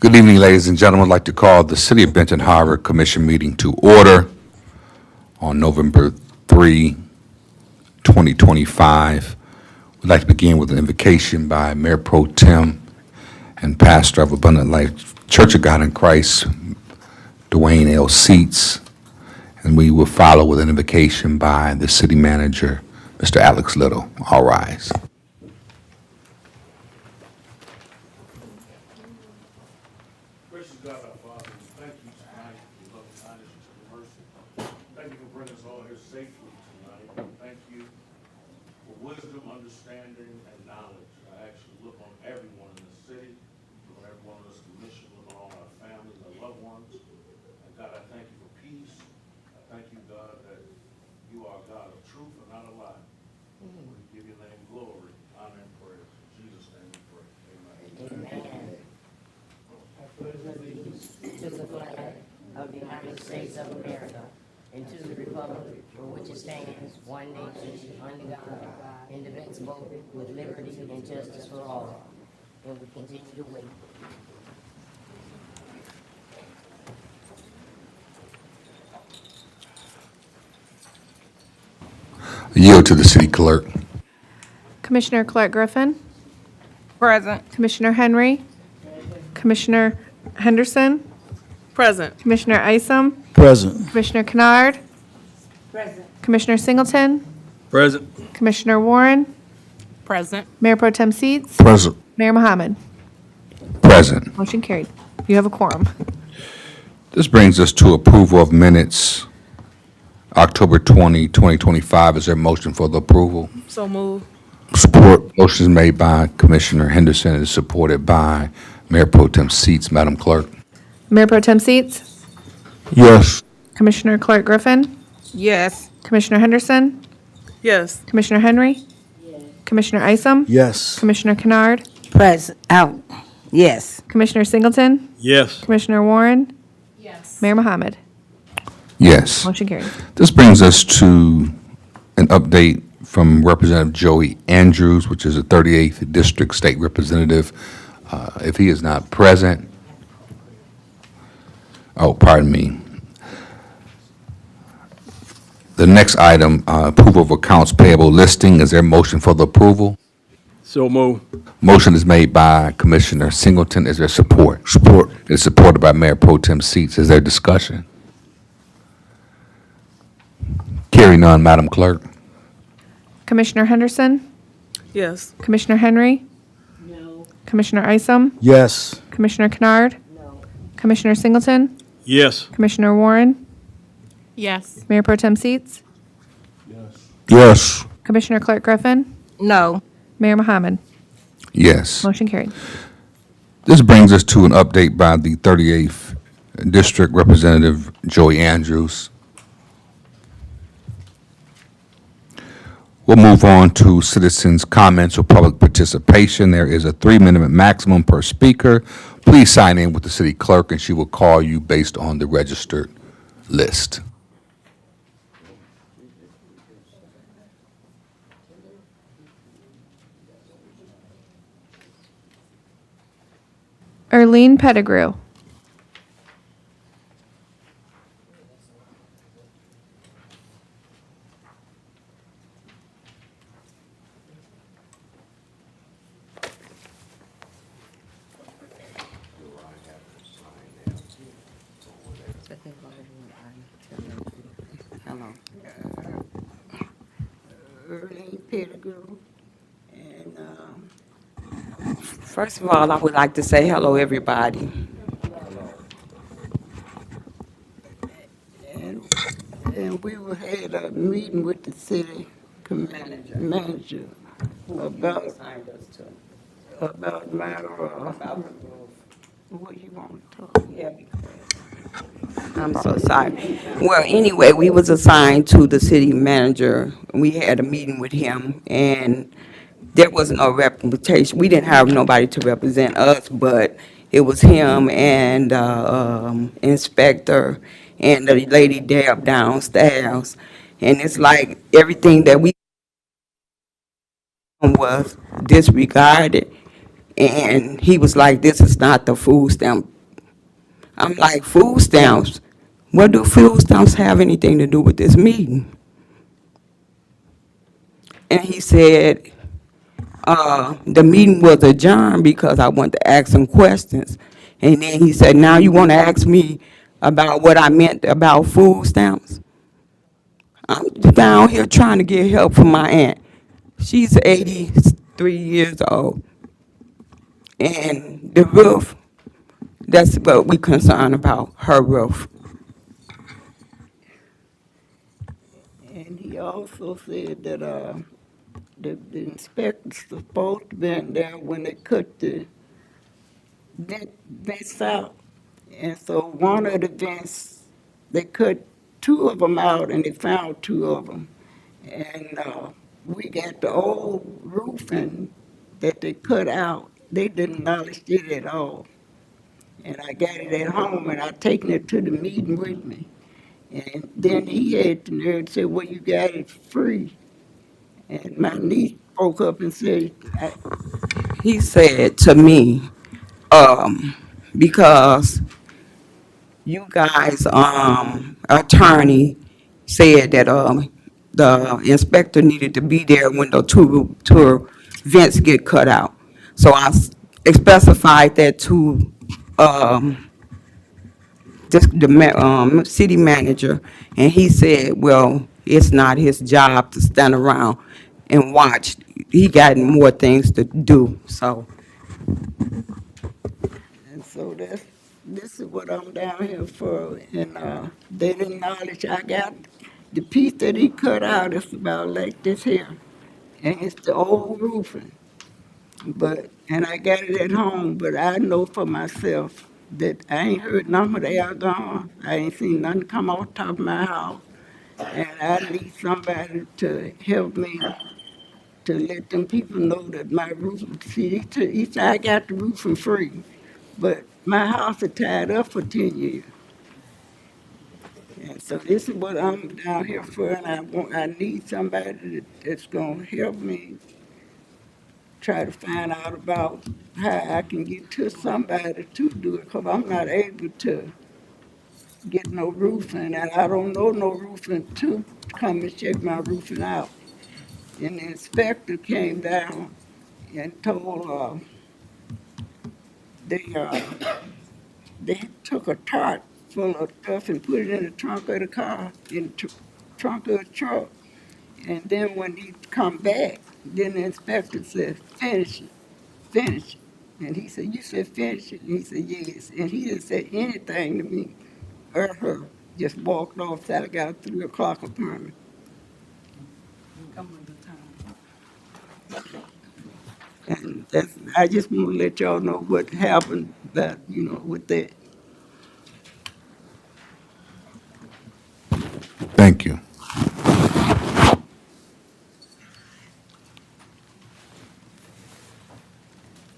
Good evening, ladies and gentlemen. I'd like to call the City of Benton Harbor Commission meeting to order on November 3, 2025. We'd like to begin with an invocation by Mayor Pro Tem and Pastor of Abundant Life Church of God in Christ, Dwayne L. Seats, and we will follow with an invocation by the City Manager, Mr. Alex Little. All rise. Gracious God, our Father, we thank you tonight for your loving kindness and your mercy. Thank you for bringing us all here safely tonight. Thank you for wisdom, understanding, and knowledge. I ask you to look on everyone in the city, look on everyone in this commission, look on all our families, our loved ones. And God, I thank you for peace. I thank you, God, that you are a God of truth and not a lie. We give your name glory, honor, and praise. In Jesus' name we pray. Amen. Amen. To the flag of the United States of America and to the republic for which it stands, one nation, under God, indivisible, with liberty and justice for all. And we continue to wait. I yield to the City Clerk. Commissioner Clark Griffin, Present. Commissioner Henry, Commissioner Henderson, Present. Commissioner Isom, Present. Commissioner Kennard, Commissioner Singleton, Present. Commissioner Warren, Present. Mayor Pro Tem Seats, Present. Mayor Mohammed. Present. Motion carried. You have a quorum. This brings us to approval of minutes, October 20, 2025. Is there a motion for the approval? So move. Support. Motion is made by Commissioner Henderson and is supported by Mayor Pro Tem Seats. Madam Clerk. Mayor Pro Tem Seats, Yes. Commissioner Clark Griffin, Yes. Commissioner Henderson, Yes. Commissioner Henry, Commissioner Isom, Yes. Commissioner Kennard, Present, out, yes. Commissioner Singleton, Yes. Commissioner Warren, Yes. Mayor Mohammed. Yes. Motion carried. This brings us to an update from Representative Joey Andrews, which is the 38th District State Representative. If he is not present, pardon me. The next item, approval of accounts payable listing. Is there a motion for the approval? So move. Motion is made by Commissioner Singleton. Is there support? Support. It's supported by Mayor Pro Tem Seats. Is there discussion? Hearing none, Madam Clerk. Commissioner Henderson, Yes. Commissioner Henry, Commissioner Isom, Yes. Commissioner Kennard, Commissioner Singleton, Yes. Commissioner Warren, Yes. Mayor Pro Tem Seats, Yes. Commissioner Clark Griffin, No. Mayor Mohammed. Yes. Motion carried. This brings us to an update by the 38th District Representative Joey Andrews. We'll move on to citizens' comments or public participation. There is a 3-minute maximum per speaker. Please sign in with the city clerk, and she will call you based on the registered list. Erlene Pettigrew. Hello. Early Pettigrew. And first of all, I would like to say hello, everybody. And we had a meeting with the city manager about matter of what you want to talk. Yeah, I'm so sorry. Well, anyway, we was assigned to the city manager. We had a meeting with him, and there was no representation. We didn't have nobody to represent us, but it was him and inspector and the lady Deb downstairs. And it's like everything that we was disregarded. And he was like, this is not the food stamp. I'm like, food stamps? What do food stamps have anything to do with this meeting? And he said, the meeting was adjourned because I wanted to ask some questions. And then he said, now you want to ask me about what I meant about food stamps? I'm down here trying to get help from my aunt. She's 83 years old. And the roof, that's what we concerned about, her roof. And he also said that the inspectors supposed to be in there when they cut the vents out. And so one of the vents, they cut two of them out and they found two of them. And we got the old roofing that they cut out. They didn't acknowledge it at all. And I got it at home and I taken it to the meeting with me. And then he had the nerve to say, well, you got it free. And my niece spoke up and said, He said to me, because you guys, attorney said that, the inspector needed to be there when the two vents get cut out. So I specified that to, the city manager, and he said, well, it's not his job to stand around and watch. He got more things to do, so. and so this is what I'm down here for. And they didn't acknowledge I got the piece that he cut out is about like this here. And it's the old roofing. And I got it at home, but I know for myself that I ain't heard none of they are gone. I ain't seen nothing come off top of my house. And I need somebody to help me to let them people know that my roof, see, he said I got the roofing free, but my house is tied up for 10 years. And so this is what I'm down here for, and I need somebody that's gonna help me try to find out about how I can get to somebody to do it, because I'm not able to get no roofing, and I don't know no roofing to come and check my roofing out. And the inspector came down and told, they took a cart full of stuff and put it in the trunk of the car, in the trunk of the truck. And then when he come back, then the inspector said, finish it, finish it. And he said, you said finish it? And he said, yes. And he didn't say anything to me or her, just walked off till I got a 3 o'clock appointment. And I just want to let y'all know what happened, that, with that. Thank you.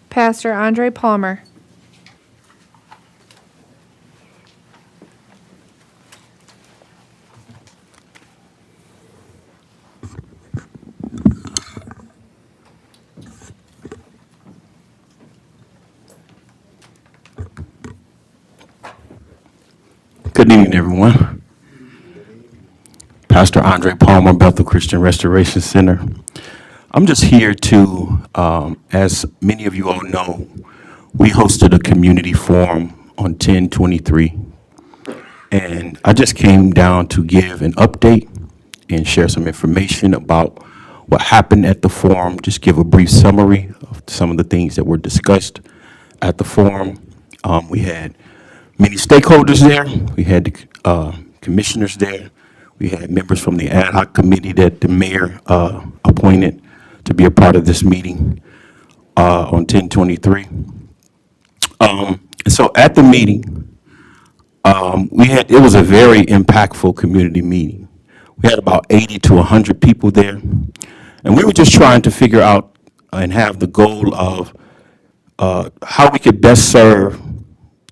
Pastor Andre Palmer. Good evening, everyone. Pastor Andre Palmer, Bethel Christian Restoration Center. I'm just here to, as many of you all know, we hosted a community forum on 10/23. And I just came down to give an update and share some information about what happened at the forum, just give a brief summary of some of the things that were discussed at the forum. We had many stakeholders there. We had the commissioners there. We had members from the ad hoc committee that the mayor appointed to be a part of this meeting on 10/23. And so at the meeting, it was a very impactful community meeting. We had about 80 to 100 people there. And we were just trying to figure out and have the goal of how we could best serve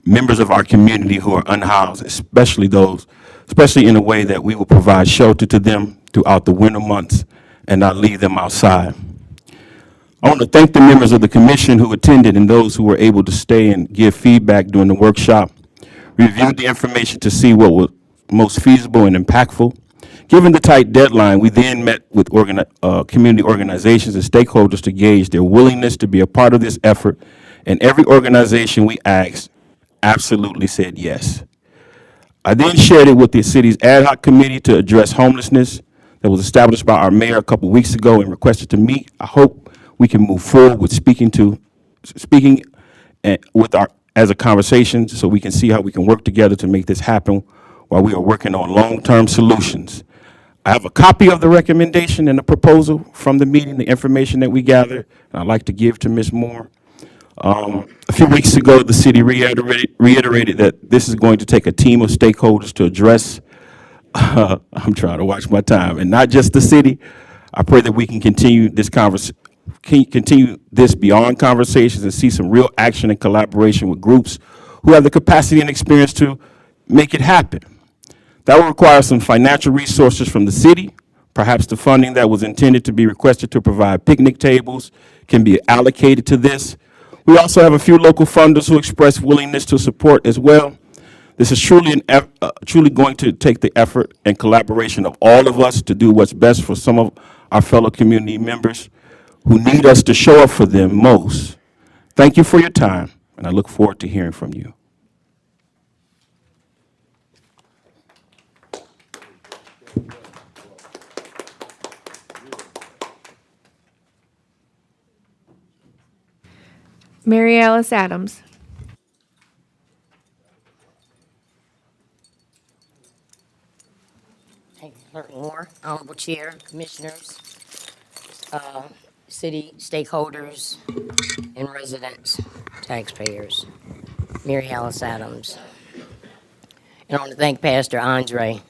members of our community who are unhoused, especially in a way that we will provide shelter to them throughout the winter months and not leave them outside. I want to thank the members of the commission who attended and those who were able to stay and give feedback during the workshop. We reviewed the information to see what was most feasible and impactful. Given the tight deadline, we then met with community organizations and stakeholders to gauge their willingness to be a part of this effort, and every organization we asked absolutely said yes. I then shared it with the city's ad hoc committee to address homelessness that was established by our mayor a couple weeks ago and requested to meet. I hope we can move forward with speaking with our as a conversation so we can see how we can work together to make this happen while we are working on long-term solutions. I have a copy of the recommendation and the proposal from the meeting, the information that we gathered, and I'd like to give to Ms. Moore. A few weeks ago, the city reiterated that this is going to take a team of stakeholders to address, I'm trying to watch my time, and not just the city. I pray that we can continue this beyond conversations and see some real action and collaboration with groups who have the capacity and experience to make it happen. That will require some financial resources from the city. Perhaps the funding that was intended to be requested to provide picnic tables can be allocated to this. We also have a few local funders who express willingness to support as well. This is truly going to take the effort and collaboration of all of us to do what's best for some of our fellow community members who need us to show up for them most. Thank you for your time, and I look forward to hearing from you. Mary Alice Adams. Thank you, Clerk Moore, Honorable Chair, Commissioners, city stakeholders, and residents, taxpayers. Mary Alice Adams. And I want to thank Pastor Andre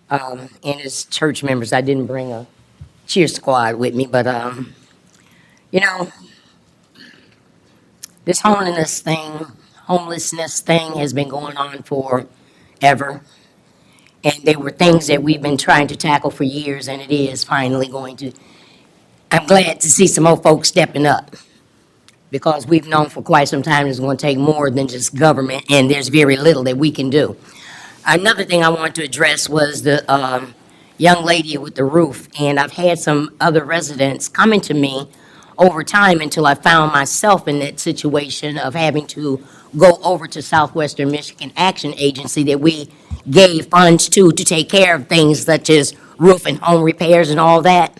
and his church members. I didn't bring a cheer squad with me, but, you know, this homelessness thing has been going on forever. And they were things that we've been trying to tackle for years, and it is finally going to. I'm glad to see some more folks stepping up, because we've known for quite some time it's going to take more than just government, and there's very little that we can do. Another thing I wanted to address was the young lady with the roof, and I've had some other residents coming to me over time until I found myself in that situation of having to go over to Southwestern Michigan Action Agency that we gave funds to take care of things such as roof and home repairs and all that,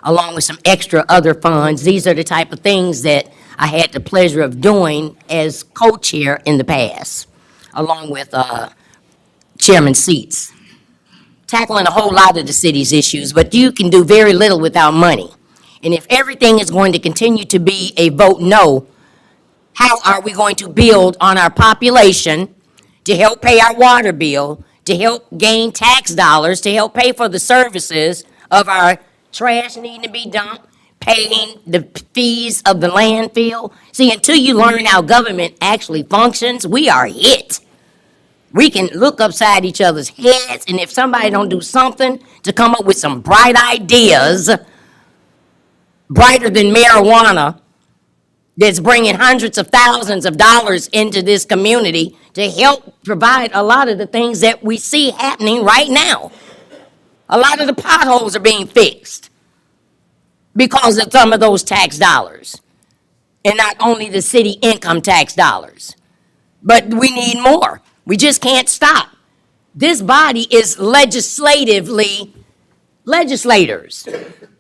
along with some extra other funds. These are the type of things that I had the pleasure of doing as co-chair in the past, along with Chairman Seats. Tackling a whole lot of the city's issues, but you can do very little without money. And if everything is going to continue to be a vote no, how are we going to build on our population to help pay our water bill, to help gain tax dollars, to help pay for the services of our trash needing to be dumped, paying the fees of the landfill? See, until you learn how government actually functions, we are hit. We can look upside each other's heads, and if somebody don't do something to come up with some bright ideas, brighter than marijuana, that's bringing hundreds of thousands of dollars into this community to help provide a lot of the things that we see happening right now. A lot of the potholes are being fixed because of some of those tax dollars. And not only the city income tax dollars, but we need more. We just can't stop. This body is legislators,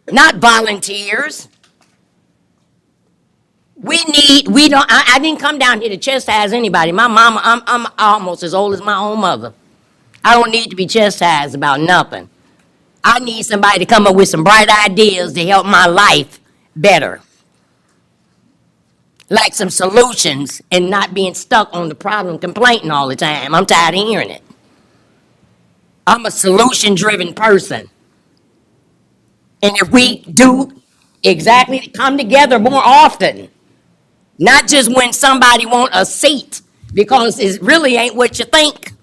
not volunteers. I didn't come down here to chastise anybody. My mama, I'm almost as old as my own mother. I don't need to be chastised about nothing. I need somebody to come up with some bright ideas to help my life better. Like some solutions and not being stuck on the problem, complaining all the time. I'm tired of hearing it. I'm a solution-driven person. And if we do exactly come together more often, not just when somebody want a seat, because it really ain't what you think.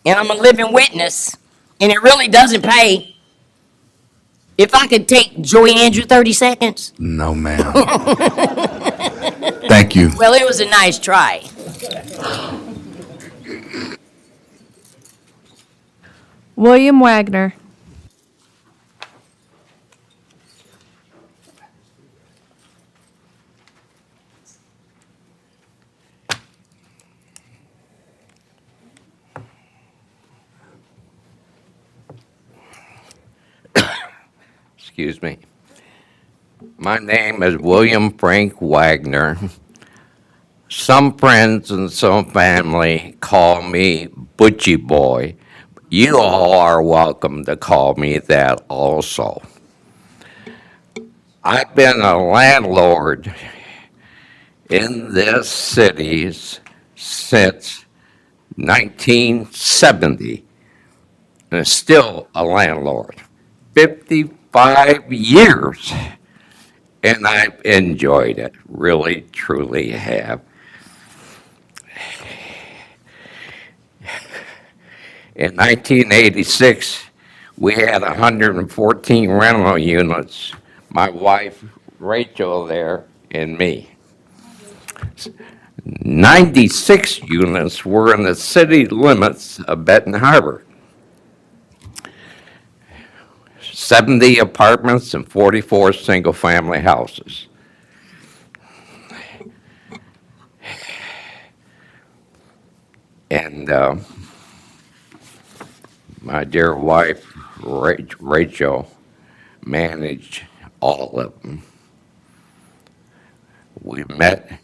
And I'm a living witness, and it really doesn't pay. If I could take Joey Andrew 30 seconds? No, ma'am. Thank you. Well, it was a nice try. William Wagner. Excuse me. My name is William Frank Wagner. Some friends and some family call me Butchie Boy. You all are welcome to call me that also. I've been a landlord in this city since 1970, and still a landlord. 55 years, and I've enjoyed it, really, truly have. In 1986, we had 114 rental units, my wife Rachel there and me. 96 units were in the city limits of Benton Harbor. 70 apartments and 44 single-family houses. And my dear wife, Rachel, managed all of them. We met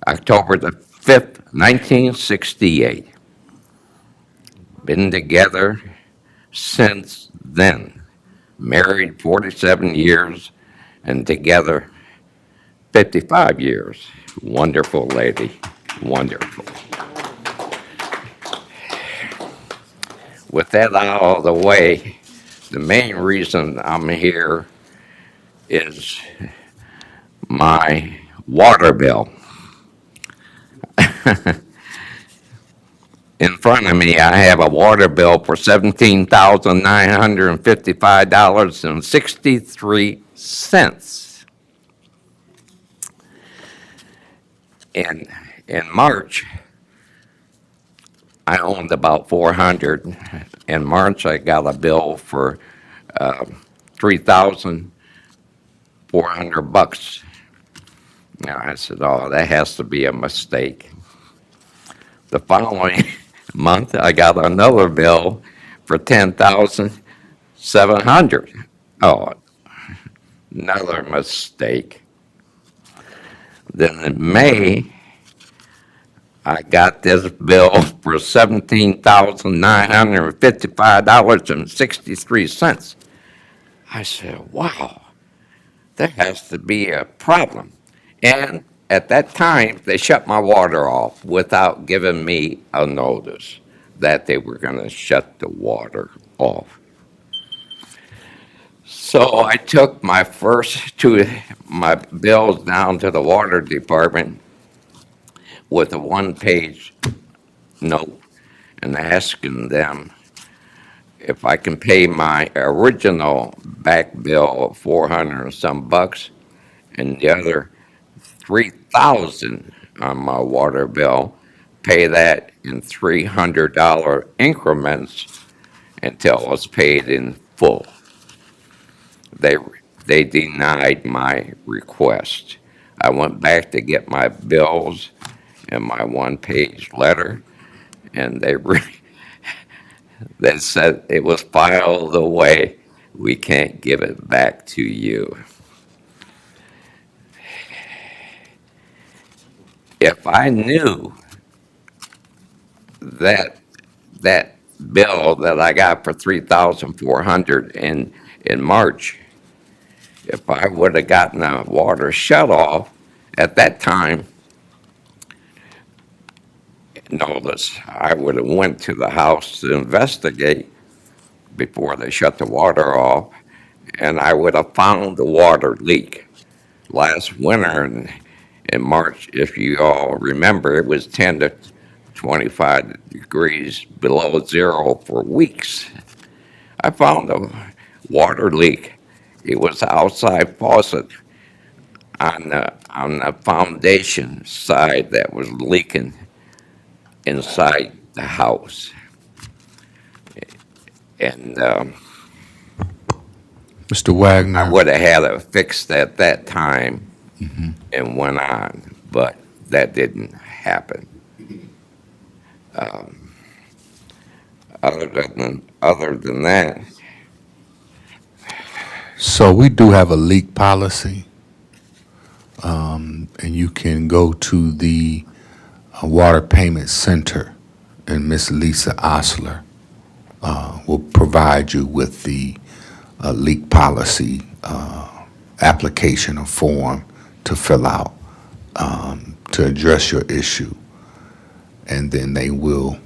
October the 5th, 1968. Been together since then. Married 47 years and together 55 years. Wonderful lady, wonderful. With that out of the way, the main reason I'm here is my water bill. In front of me, I have a water bill for $17,955.63. In March, I owned about 400. In March, I got a bill for $3,400. Now, I said, oh, that has to be a mistake. The following month, I got another bill for $10,700. Oh, another mistake. Then in May, I got this bill for $17,955.63. I said, wow, there has to be a problem. And at that time, they shut my water off without giving me a notice that they were going to shut the water off. So I took my first two, my bills down to the water department with a one-page note and asking them if I can pay my original back bill of 400 and some bucks and the other 3,000 on my water bill, pay that in $300 increments until it was paid in full. They denied my request. I went back to get my bills and my one-page letter, and they said it was filed away. We can't give it back to you. If I knew that bill that I got for $3,400 in March, if I would have gotten the water shut off at that time, notice, I would have went to the house to investigate before they shut the water off, and I would have found the water leak. Last winter in March, if you all remember, it was 10 to 25 degrees below zero for weeks. I found a water leak. It was outside faucet on the foundation side that was leaking inside the house. And Mr. I Wagner, would have had it fixed at that time and went on, but that didn't happen. Other than that, so we do have a leak policy. And you can go to the Water Payment Center, and Miss Lisa Osler will provide you with the leak policy application or form to fill out to address your issue. And then they will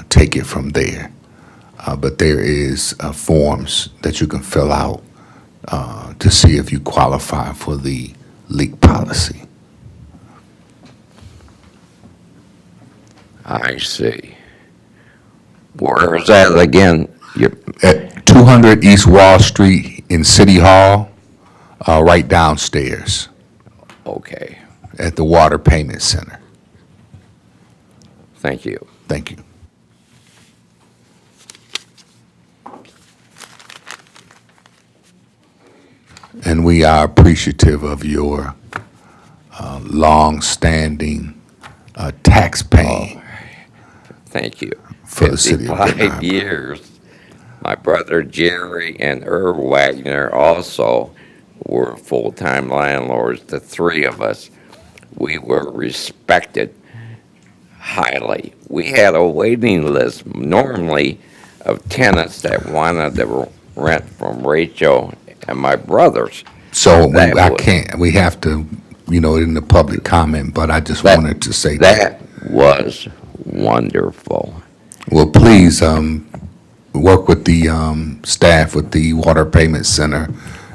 take it from there. But there is forms that you can fill out to see if you qualify for the leak policy. I see. Where is that again? At 200 East Wall Street in City Hall, right downstairs Okay, at the Water Payment Center. thank you. Thank you. And we are appreciative of your long-standing tax paying Thank you. for the city of Benton 55 Harbor. years. My brother Jerry and Irv Wagner also were full-time landlords, the three of us. We were respected highly. We had a waiting list normally of tenants that wanted to rent from Rachel and my brothers. So That I was- can't, we have to, in the public comment, but I just That- wanted to say that. That was wonderful. Well, please, work with the, staff with the Water Payment Center,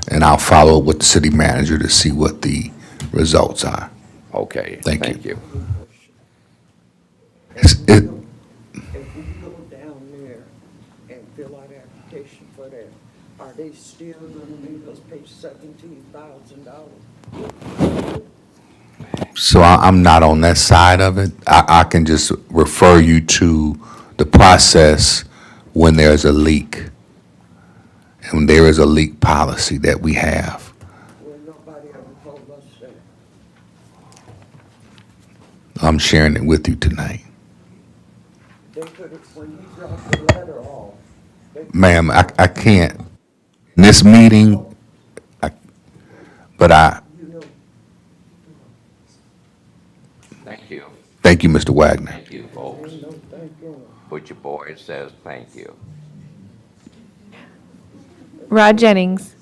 and I'll follow with the city manager to see what the results are. Okay, Thank thank you. It, If we go down there and fill out application for that, are they still gonna make us pay $17,000? So I'm not on that side of it. I can just refer you to the process when there's a leak. And there is a leak policy that we have. Well, nobody ever told us that. I'm sharing it with you tonight. They could have, when you dropped the letter off, Ma'am, I can't, in this meeting, but you know, Thank you. thank you, Mr. Wagner. Thank you, folks. no, thank you. Butcher Boy says thank you. Rod Jennings.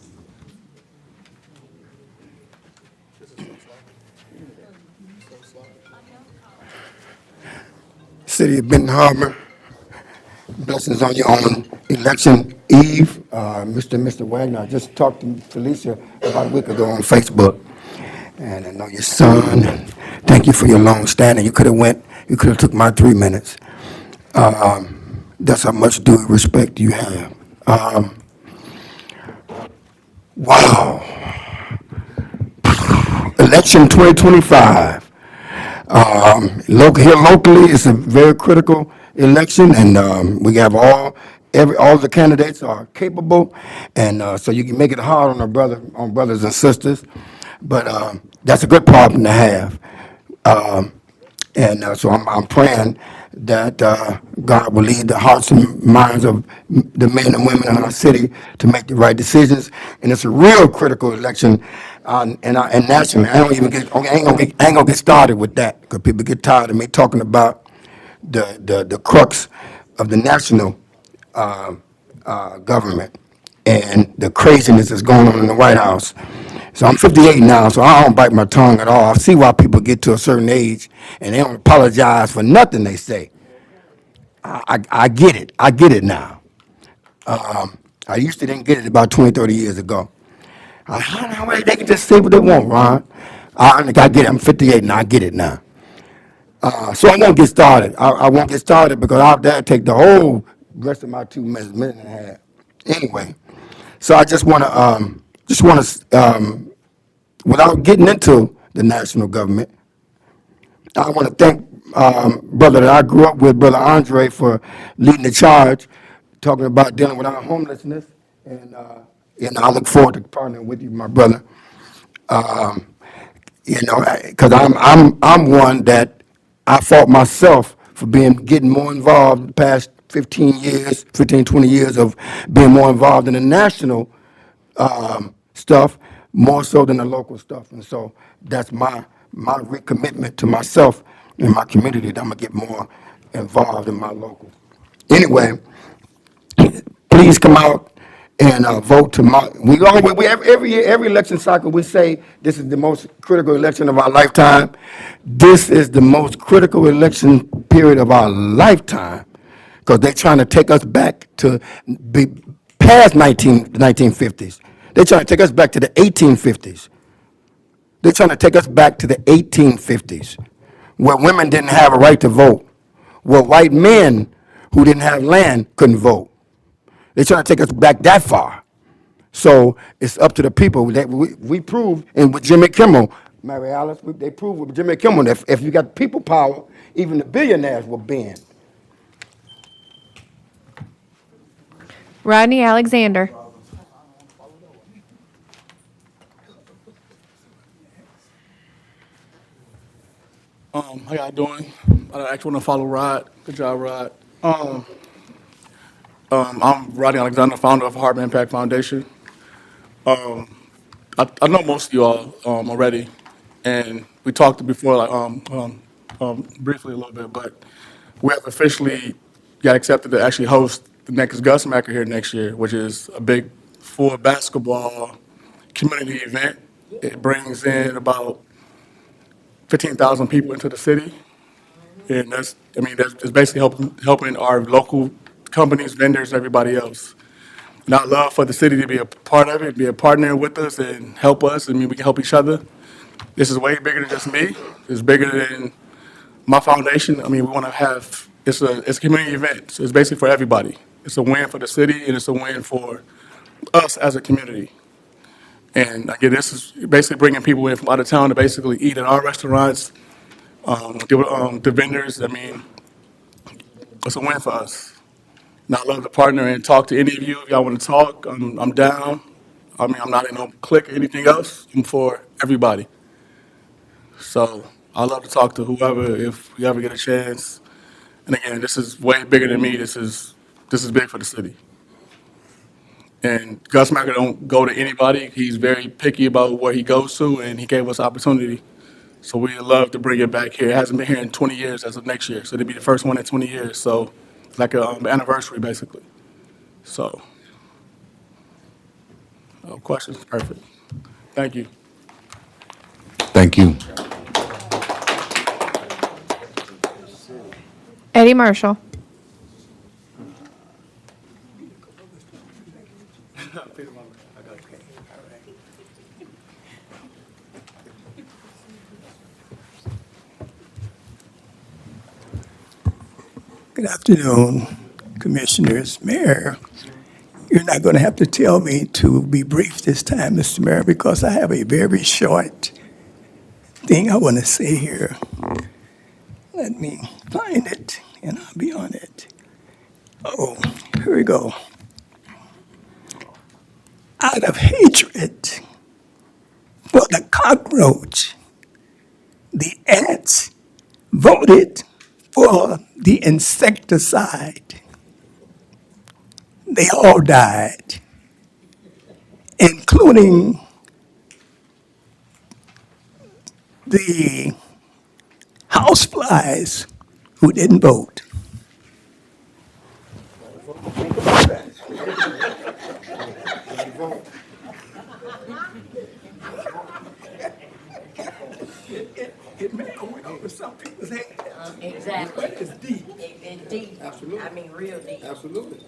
City of Benton Harbor, blessings on your own election eve. Mr. Wagner, I just talked to Felicia about a week ago on Facebook, and I know your son. Thank you for your long standing. You could have took my 3 minutes. That's how much due respect you have. Wow. Election 2025. Here locally, it's a very critical election, and we have all the candidates are capable, and so you can make it hard on brothers and sisters, but that's a good problem to have. So I'm praying that God will lead the hearts and minds of the men and women in our city to make the right decisions. And it's a real critical election, and nationally. I ain't gonna get started with that because people get tired of me talking about the crux of the national government and the craziness that's going on in the White House. So I'm 58 now, so I don't bite my tongue at all. I see why people get to a certain age and they don't apologize for nothing they say. I get it. I get it now. I used to didn't get it about 20, 30 years ago. They can just say what they want, Ron. I get it. I'm 58 now. I get it now. So I won't get started. I won't get started because that'll take the whole rest of my 2 minutes, minute and a half. Anyway, so I just want to, without getting into the national government, I want to thank brother that I grew up with, Brother Andre, for leading the charge, talking about dealing with our homelessness. And I look forward to partnering with you, my brother. You know, because I'm one that I fought myself for getting more involved the past 20 years of being more involved in the national stuff, more so than the local stuff. And so that's my recommitment to myself and my community that I'm gonna get more involved in my local. Anyway, please come out and vote every year, every election cycle, we say this is the most critical election of our lifetime. This is the most critical election period of our lifetime because they're trying to take us back to be past 1950s. They're trying to take us back to the 1850s. They're trying to take us back to the 1850s, where women didn't have a right to vote, where white men who didn't have land couldn't vote. They're trying to take us back that far. So it's up to the people. That we proved, and with Jimmy Kimmel, Mary Alice, they proved with Jimmy Kimmel that if you got people power, even the billionaires will bend. Rodney Alexander. How y'all doing? I actually want to follow Rod. Good job, Rod. I'm Rodney Alexander, founder of Heart Impact Foundation. I know most of you all already, and we talked before, briefly a little bit, but we have officially got accepted to actually host the next Gus Macker here next year, which is a big full basketball community event. It brings in about 15,000 people into the city, and that's basically helping our local companies, vendors, everybody else. And I'd love for the city to be a part of it, be a partner with us and help us. I mean, we can help each other. This is way bigger than just me. It's bigger than my foundation. I mean, we want to have, it's a community event. So it's basically for everybody. It's a win for the city, and it's a win for us as a community. And again, this is basically bringing people in from out of town to basically eat at our restaurants, the vendors. I mean, it's a win for us. And I'd love to partner and talk to any of you. If y'all want to talk, I'm down. I mean, I'm not in no clique or anything else. I'm for everybody. So I'd love to talk to whoever if we ever get a chance. And again, this is way bigger than me. This is big for the city. And Gus Macker don't go to anybody. He's very picky about where he goes to, and he gave us opportunity. So we'd love to bring it back here. It hasn't been here in 20 years as of next year. So it'll be the first one in 20 years. So it's like an anniversary, basically. So, questions? Perfect. Thank you. Thank you. Eddie Marshall. Good afternoon, Commissioners, Mayor. You're not going to have to tell me to be brief this time, Mr. Mayor, because I have a very short thing I want to say here. Let me find it, and I'll be on it. Oh, here we go. Out of hatred for the cockroach, the ants voted for the insecticide. They all died, including the houseflies who didn't vote. It may go over some people's heads. Exactly. But it's deep. It's deep. Absolutely. I mean, real deep. Absolutely.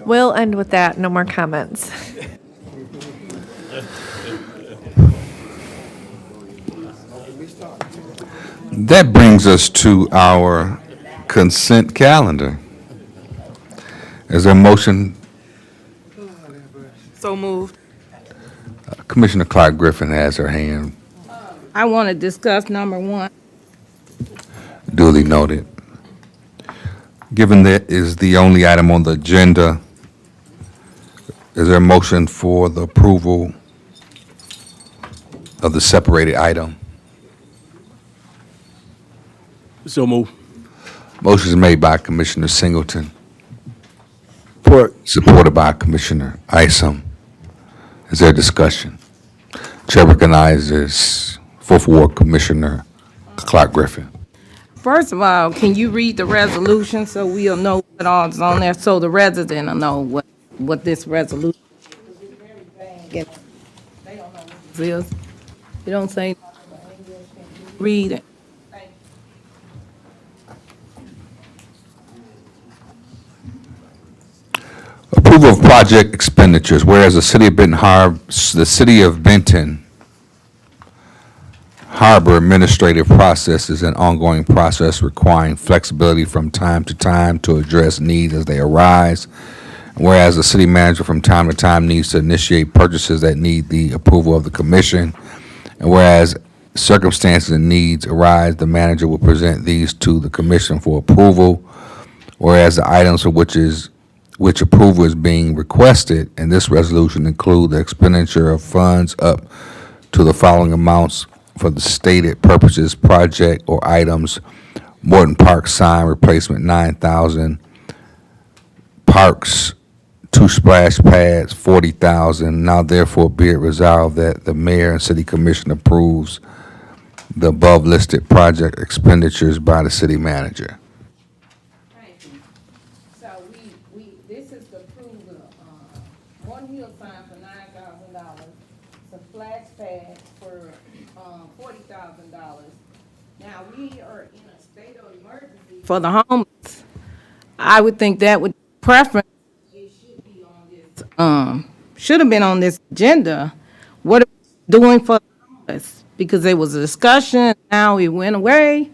We'll end with that. No more comments. That brings us to our consent calendar. Is there a motion? So moved. Commissioner Clark Griffin has her hand I want to discuss number 1. duly noted. Given that is the only item on the agenda, is there a motion for the approval of the separated item? So move. Motion is made by Commissioner Singleton, Support. supported by Commissioner Isom. Is there discussion? Chair recognizes Fourth Ward Commissioner Clark Griffin. First of all, can you read the resolution so we'll know what all is on there, so the resident will know what this resolution is? They don't know what this is. You don't say, read it. Approval of project expenditures, whereas the city of Benton Harbor administrative process is an ongoing process requiring flexibility from time to time to address needs as they arise. Whereas the city manager from time to time needs to initiate purchases that need the approval of the commission. And whereas circumstances and needs arise, the manager will present these to the commission for approval. Whereas the items for which approval is being requested in this resolution include the expenditure of funds up to the following amounts for the stated purposes, project or items: Morton Park sign replacement, $9,000. Parks, 2 splash pads, $40,000. Now therefore be it resolved that the mayor and city commission approves the above listed project expenditures by the city manager. Thank you. So this is the approval, one hill sign for $9,000, some splash pads for, $40,000. Now, we are in a state of emergency for the homeless. I would think that would preference, it should be on this, should have been on this agenda. What are we doing for the homeless? Because there was a discussion, now it went away.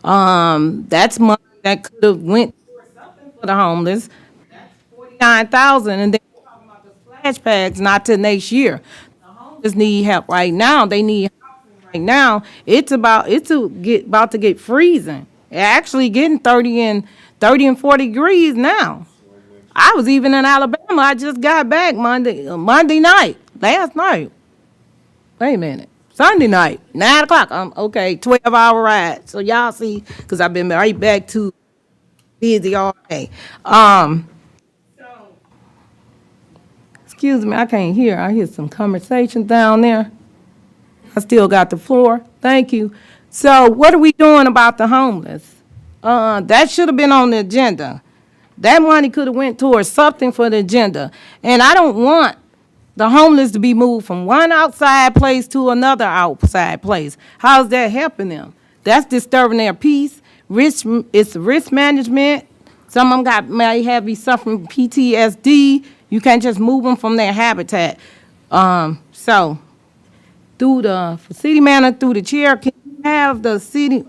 That's money that could have went towards something for the homeless. That's $49,000, and then we're talking about the splash pads, not till next year. The homeless need help right now. They need housing right now. It's about to get freezing. It's actually getting 30 and 40 degrees now. I was even in Alabama. I just got back Monday night, last night. Wait a minute. Sunday night, 9 o'clock. Okay, 12-hour ride. So y'all see, because I've been right back to busy all day. Excuse me, I can't hear. I hear some conversation down there. I still got the floor. Thank you. So what are we doing about the homeless? That should have been on the agenda. That money could have went towards something for the agenda. And I don't want the homeless to be moved from one outside place to another outside place. How's that helping them? That's disturbing their peace. It's risk management. Some of them may be suffering PTSD. You can't just move them from their habitat. So, through the city manager, through the chair, can you have the city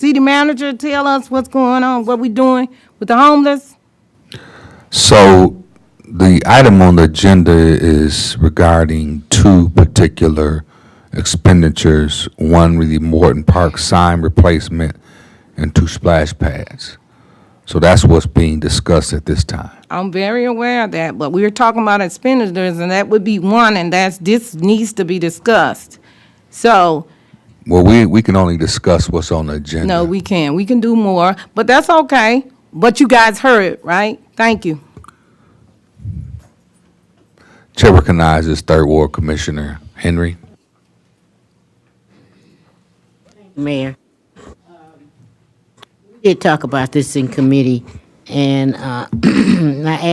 manager tell us what's going on, what we doing with the homeless? So the item on the agenda is regarding 2 particular expenditures, one with the Morton Park sign replacement and 2 splash pads. So that's what's being discussed at this time. I'm very aware of that, but we were talking about expenditures, and that would be one, and this needs to be discussed. So, Well, we can only discuss what's on the agenda. no, we can. We can do more, but that's okay. But you guys heard, right? Thank you. Chair recognizes Third Ward Commissioner Henry. Mayor, we did talk about this in committee, and I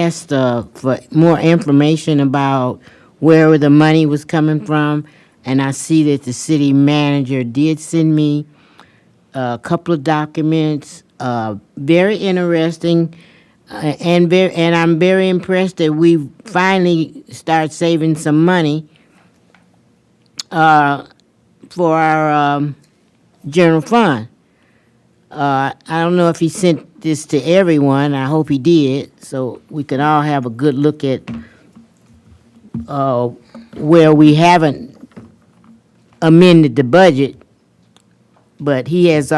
asked for more information about where the money was coming from, and I see that the city manager did send me a couple of documents, very interesting, and I'm very impressed that we finally start saving some money for our general fund. I don't know if he sent this to everyone. I hope he did, so we can all have a good look at where we haven't amended the budget. But he has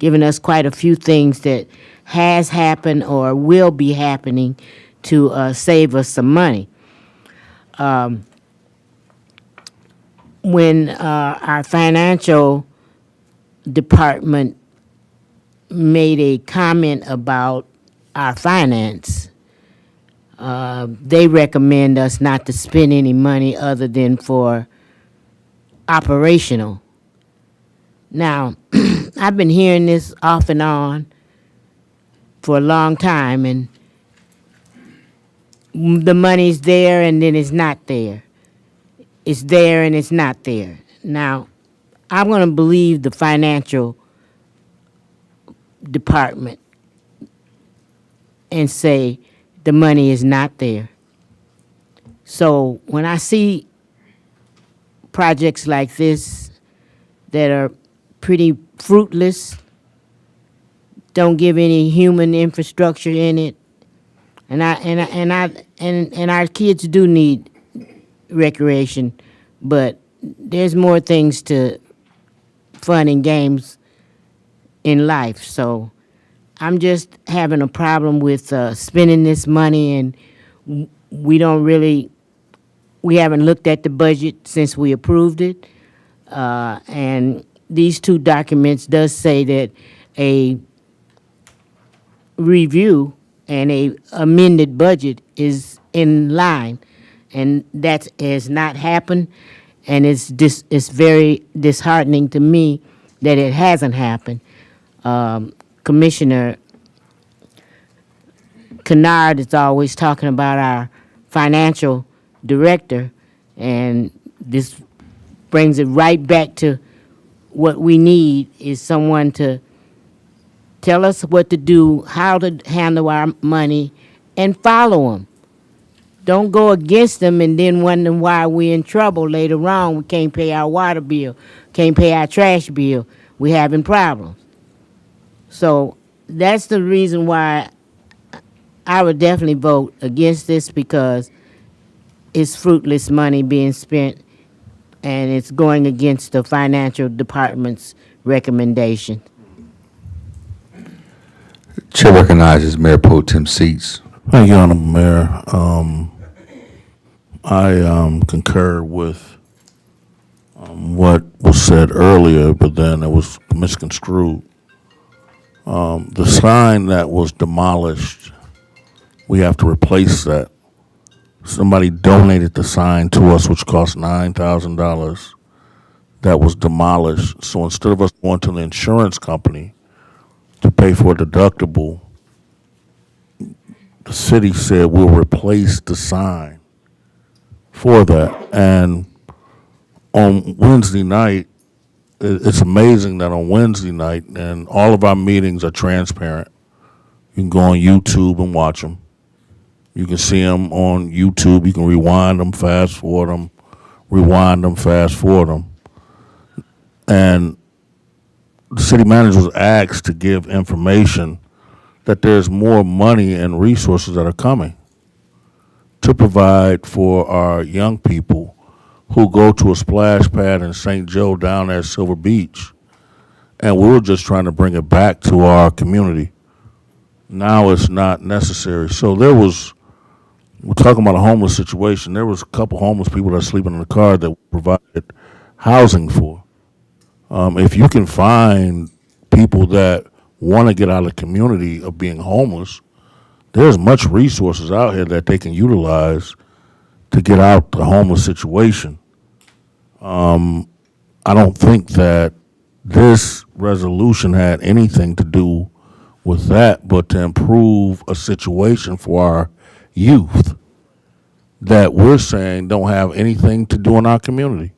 given us quite a few things that has happened or will be happening to save us some money. When our financial department made a comment about our finance, they recommend us not to spend any money other than for operational. Now, I've been hearing this off and on for a long time, and the money's there and then it's not there. It's there and it's not there. Now, I'm going to believe the financial department and say the money is not there. So when I see projects like this that are pretty fruitless, don't give any human infrastructure in it, and our kids do need recreation, but there's more things to fun and games in life. So I'm just having a problem with spending this money, and we haven't looked at the budget since we approved it. And these two documents does say that a review and a amended budget is in line, and that has not happened, and it's very disheartening to me that it hasn't happened. Commissioner Kennard is always talking about our financial director, and this brings it right back to what we need is someone to tell us what to do, how to handle our money, and follow them. Don't go against them and then wonder why we're in trouble later on. We can't pay our water bill, can't pay our trash bill. We're having problems. So that's the reason why I would definitely vote against this, because it's fruitless money being spent, and it's going against the financial department's recommendation. Chair recognizes Mayor Pro Tem Seats. Thank you, Honorable Mayor. I concur with what was said earlier, but then it was misconstrued. The sign that was demolished, we have to replace that. Somebody donated the sign to us, which cost $9,000. That was demolished. So instead of us going to the insurance company to pay for a deductible, the city said we'll replace the sign for that. And on Wednesday night, it's amazing that on Wednesday night, and all of our meetings are transparent. You can go on YouTube and watch them. You can see them on YouTube. You can rewind them, fast forward them, rewind them, fast forward them. And the city manager was asked to give information that there's more money and resources that are coming to provide for our young people who go to a splash pad in St. Joe down there at Silver Beach. And we were just trying to bring it back to our community. Now it's not necessary. So we're talking about a homeless situation. There was a couple homeless people that are sleeping in the car that we provided housing for. If you can find people that want to get out of the community of being homeless, there's much resources out here that they can utilize to get out the homeless situation. I don't think that this resolution had anything to do with that, but to improve a situation for our youth that we're saying don't have anything to do in our community.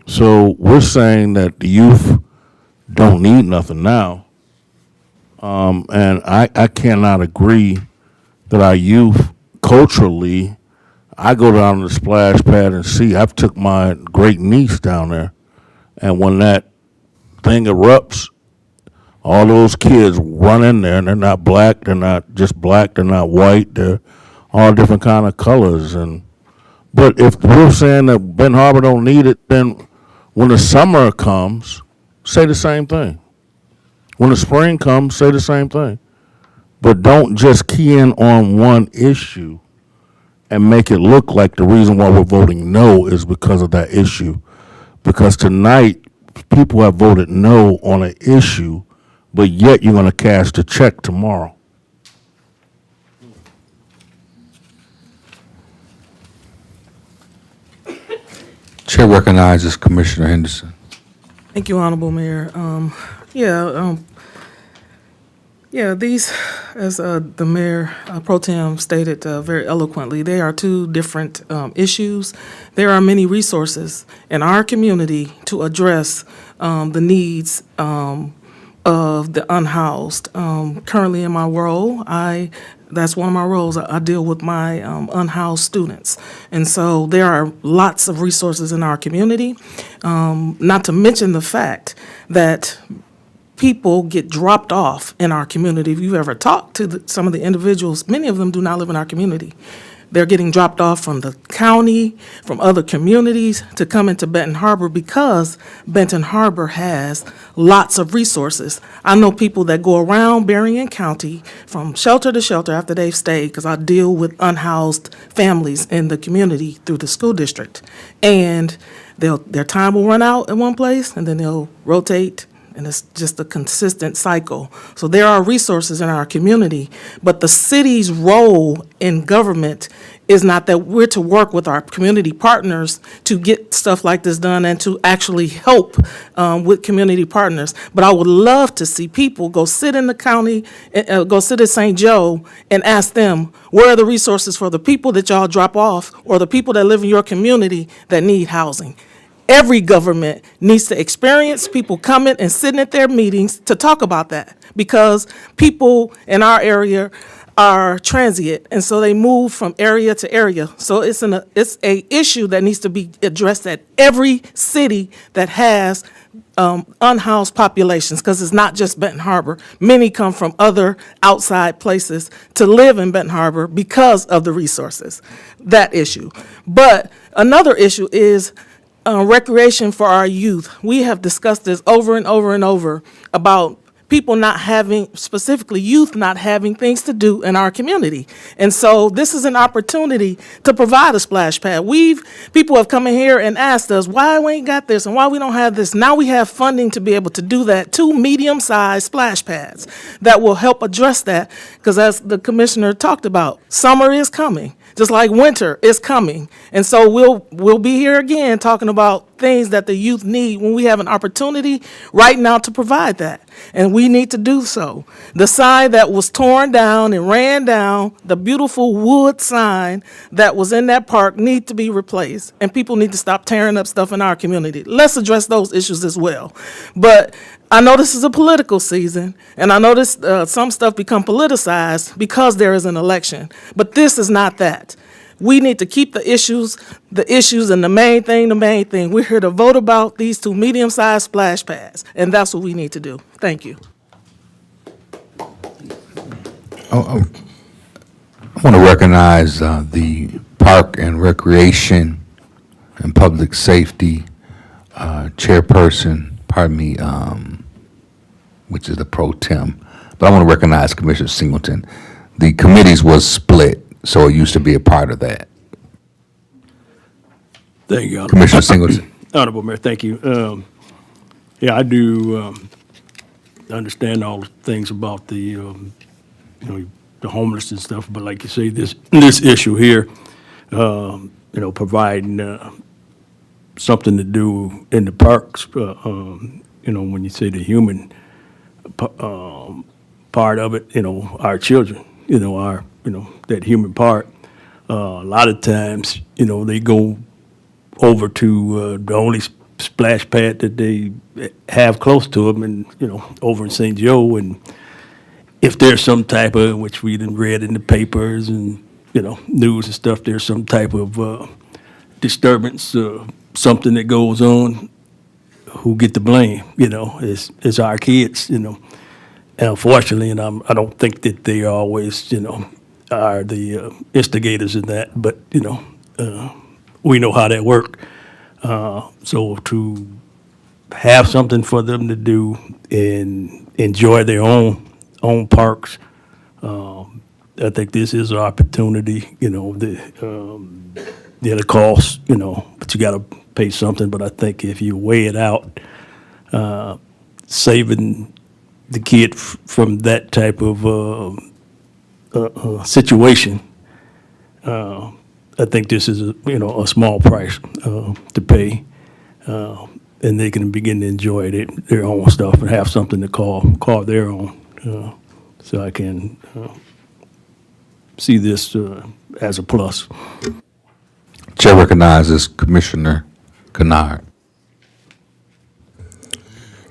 So we're saying that the youth don't need nothing now. And I cannot agree that our youth culturally, I go down to the splash pad and see, I've took my great niece down there, and when that thing erupts all those kids run in there, and they're not black, they're not just black, they're not white, they're all different kind of colors. But if we're saying that Benton Harbor don't need it, then when the summer comes, say the same thing. When the spring comes, say the same thing. But don't just key in on one issue and make it look like the reason why we're voting no is because of that issue. Because tonight, people have voted no on an issue, but yet you're going to cash the check tomorrow. Chair recognizes Commissioner Henderson. Thank you, Honorable Mayor. These, as the Mayor Pro Tem stated very eloquently, they are two different issues. There are many resources in our community to address the needs of the unhoused. Currently in my role, that's one of my roles. I deal with my unhoused students. And so there are lots of resources in our community, not to mention the fact that people get dropped off in our community. If you've ever talked to some of the individuals, many of them do not live in our community. They're getting dropped off from the county, from other communities to come into Benton Harbor because Benton Harbor has lots of resources. I know people that go around Berrien County from shelter to shelter after they've stayed, because I deal with unhoused families in the community through the school district. And their time will run out in one place and then they'll rotate, and it's just a consistent cycle. So there are resources in our community, but the city's role in government is not that we're to work with our community partners to get stuff like this done and to actually help with community partners. But I would love to see people go sit in the county, go sit at St. Joe and ask them, where are the resources for the people that y'all drop off or the people that live in your community that need housing? Every government needs to experience people coming and sitting at their meetings to talk about that, because people in our area are transient, and so they move from area to area. So it's a issue that needs to be addressed at every city that has unhoused populations, because it's not just Benton Harbor. Many come from other outside places to live in Benton Harbor because of the resources, that issue. But another issue is recreation for our youth. We have discussed this over and over and over about people not having, specifically youth not having things to do in our community. And so this is an opportunity to provide a splash pad. People have come in here and asked us why we ain't got this and why we don't have this. Now we have funding to be able to do that, 2 medium-sized splash pads that will help address that, because as the commissioner talked about, summer is coming. Just like winter is coming. And so we'll be here again talking about things that the youth need when we have an opportunity right now to provide that. And we need to do so. The sign that was torn down and ran down, the beautiful wood sign that was in that park, need to be replaced. And people need to stop tearing up stuff in our community. Let's address those issues as well. But I know this is a political season, and I know this some stuff become politicized because there is an election. But this is not that. We need to keep the issues, and the main thing. We're here to vote about these 2 medium-sized splash pads, and that's what we need to do. Thank you. I want to recognize the Park and Recreation and Public Safety chairperson, which is the pro tem. But I want to recognize Commissioner Singleton. The committees was split, so it used to be a part of that. Thank you, Commissioner Singleton. Honorable Mayor, thank you. I do understand all the things about the homeless and stuff, but like you say, this issue here, providing something to do in the parks, when you say the human part of it, our children, that human part, a lot of times, they go over to the only splash pad that they have close to them, and, over in St. Joe, and if there's some type of, which we done read in the papers and, news and stuff, there's some type of disturbance, something that goes on, who get the blame, it's our kids, And unfortunately, and I don't think that they always, are the instigators in that, but, we know how that work. So to have something for them to do and enjoy their own parks, I think this is an opportunity, the cost, but you got to pay something. But I think if you weigh it out, saving the kid from that type of situation, I think this is a small price to pay, and they can begin to enjoy their own stuff and have something to call their own. So I can see this as a plus. Chair recognizes Commissioner Kennard.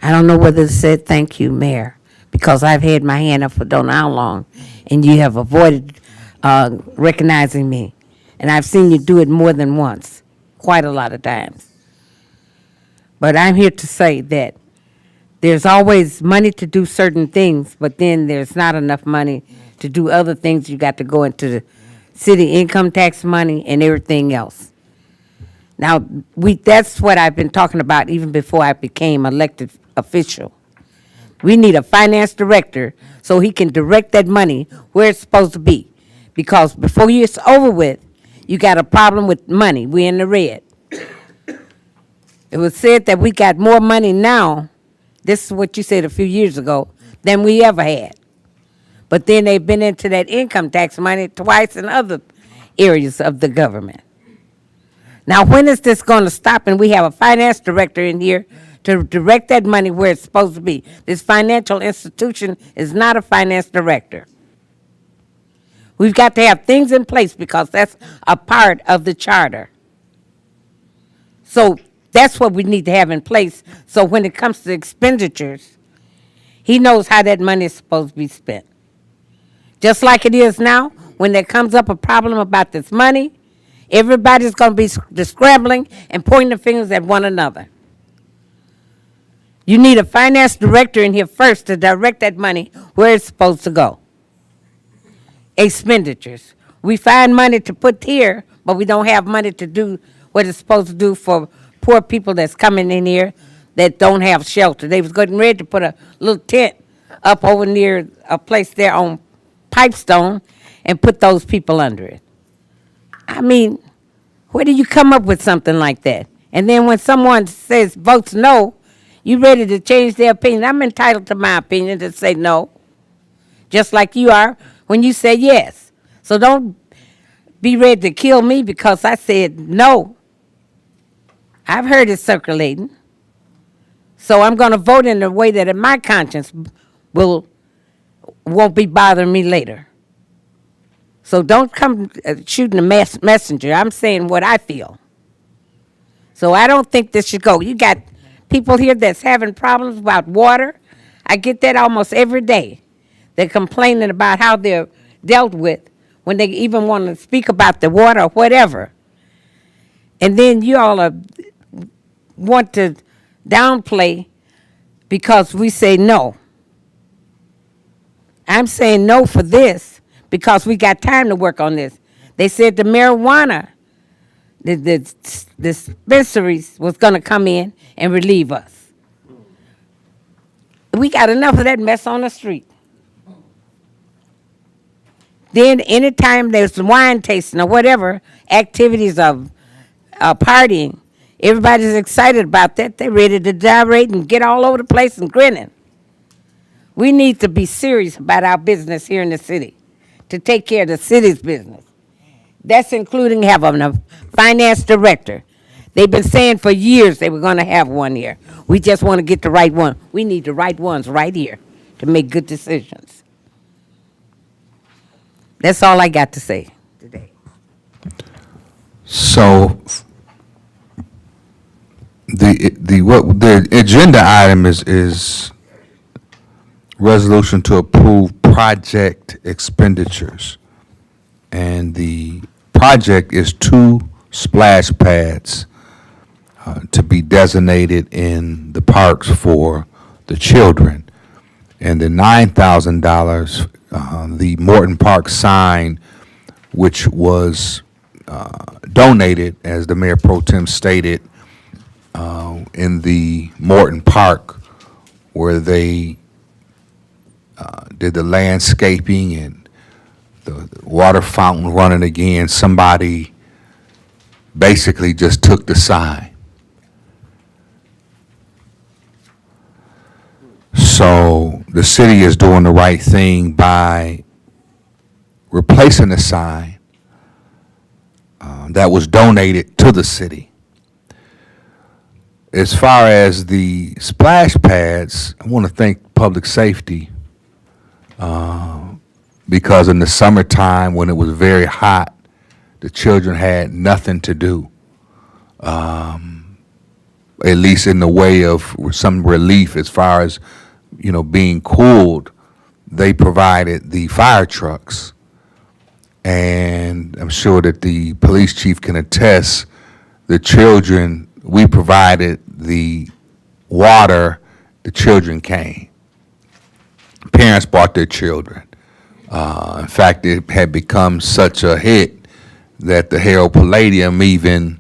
I don't know whether to say thank you, Mayor, because I've had my hand up for don't know how long, and you have avoided recognizing me. And I've seen you do it more than once, quite a lot of times. But I'm here to say that there's always money to do certain things, but then there's not enough money to do other things. You got to go into the city income tax money and everything else. Now, that's what I've been talking about even before I became elected official. We need a finance director so he can direct that money where it's supposed to be. Because before it's over with, you got a problem with money. We're in the red. It was said that we got more money now, this is what you said a few years ago, than we ever had. But then they've been into that income tax money twice in other areas of the government. Now, when is this going to stop? And we have a finance director in here to direct that money where it's supposed to be. This financial institution is not a finance director. We've got to have things in place because that's a part of the charter. So that's what we need to have in place. So when it comes to expenditures, he knows how that money is supposed to be spent. Just like it is now, when there comes up a problem about this money, everybody's going to be scrambling and pointing the fingers at one another. You need a finance director in here first to direct that money where it's supposed to go. Expenditures. We find money to put here, but we don't have money to do what it's supposed to do for poor people that's coming in here that don't have shelter. They was getting ready to put a little tent up over near a place there on Pipestone and put those people under it. I mean, where do you come up with something like that? And then when someone says votes no, you ready to change their opinion. I'm entitled to my opinion to say no, just like you are when you say yes. So don't be ready to kill me because I said no. I've heard it circulating. So I'm going to vote in a way that my conscience won't be bothering me later. So don't come shooting a messenger. I'm saying what I feel. So I don't think this should go. You got people here that's having problems about water. I get that almost every day. They're complaining about how they're dealt with when they even want to speak about the water or whatever. And then you all want to downplay because we say no. I'm saying no for this because we got time to work on this. They said the marijuana, the dispensaries was going to come in and relieve us. We got enough of that mess on the street. Then anytime there's wine tasting or whatever, activities of partying, everybody's excited about that. They're ready to gyrate and get all over the place and grinning. We need to be serious about our business here in the city, to take care of the city's business. That's including having a finance director. They've been saying for years they were going to have one here. We just want to get the right one. We need the right ones right here to make good decisions. That's all I got to say today. So the agenda item is resolution to approve project expenditures. And the project is 2 splash pads to be designated in the parks for the children. And the $9,000, the Morton Park sign, which was donated, as the Mayor Pro Tem stated, in the Morton Park, where they did the landscaping and the water fountain running again. Somebody basically just took the sign. So the city is doing the right thing by replacing the sign that was donated to the city. As far as the splash pads, I want to thank Public Safety because in the summertime when it was very hot, the children had nothing to do, at least in the way of some relief as far as, being cooled. They provided the fire trucks. And I'm sure that the police chief can attest, the children, we provided the water, the children came. Parents brought their children. In fact, it had become such a hit that the Herald Palladium even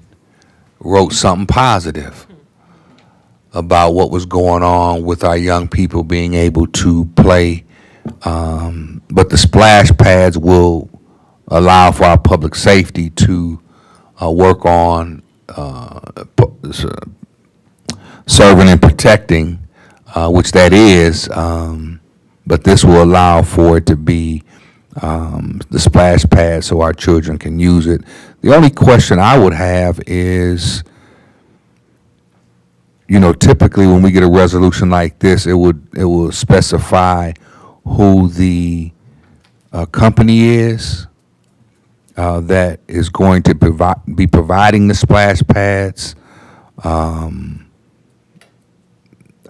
wrote something positive about what was going on with our young people being able to play. But the splash pads will allow for our public safety to work on serving and protecting, which that is, but this will allow for it to be the splash pad so our children can use it. The only question I would have is, typically when we get a resolution like this, it will specify who the company is that is going to be providing the splash pads.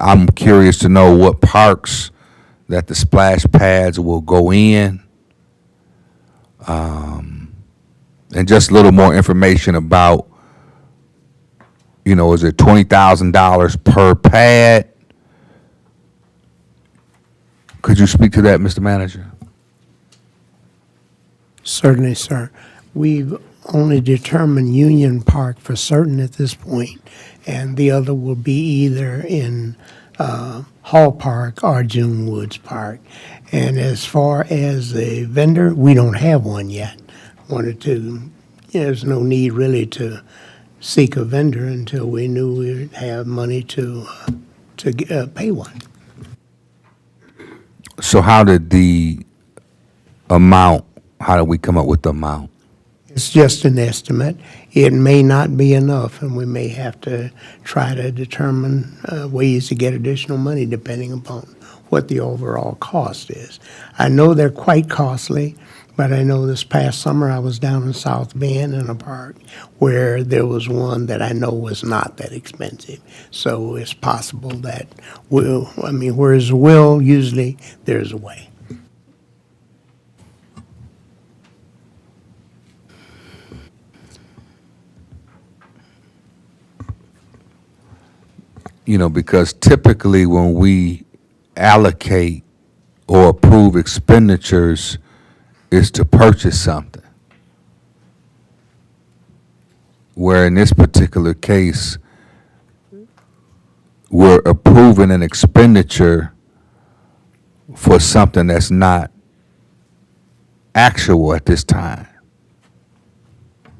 I'm curious to know what parks that the splash pads will go in. And just a little more information about, is it $20,000 per pad? Could you speak to that, Mr. Manager? Certainly, sir. We've only determined Union Park for certain at this point, and the other will be either in Hall Park or June Woods Park. And as far as the vendor, we don't have one yet. There's no need really to seek a vendor until we knew we'd have money to pay one. So how did we come up with the amount? It's just an estimate. It may not be enough, and we may have to try to determine ways to get additional money depending upon what the overall cost is. I know they're quite costly, but I know this past summer I was down in South Bend in a park where there was one that I know was not that expensive. So it's possible that where's a will, usually there's a way. Because typically when we allocate or approve expenditures, is to purchase something. Where in this particular case, we're approving an expenditure for something that's not actual at this time.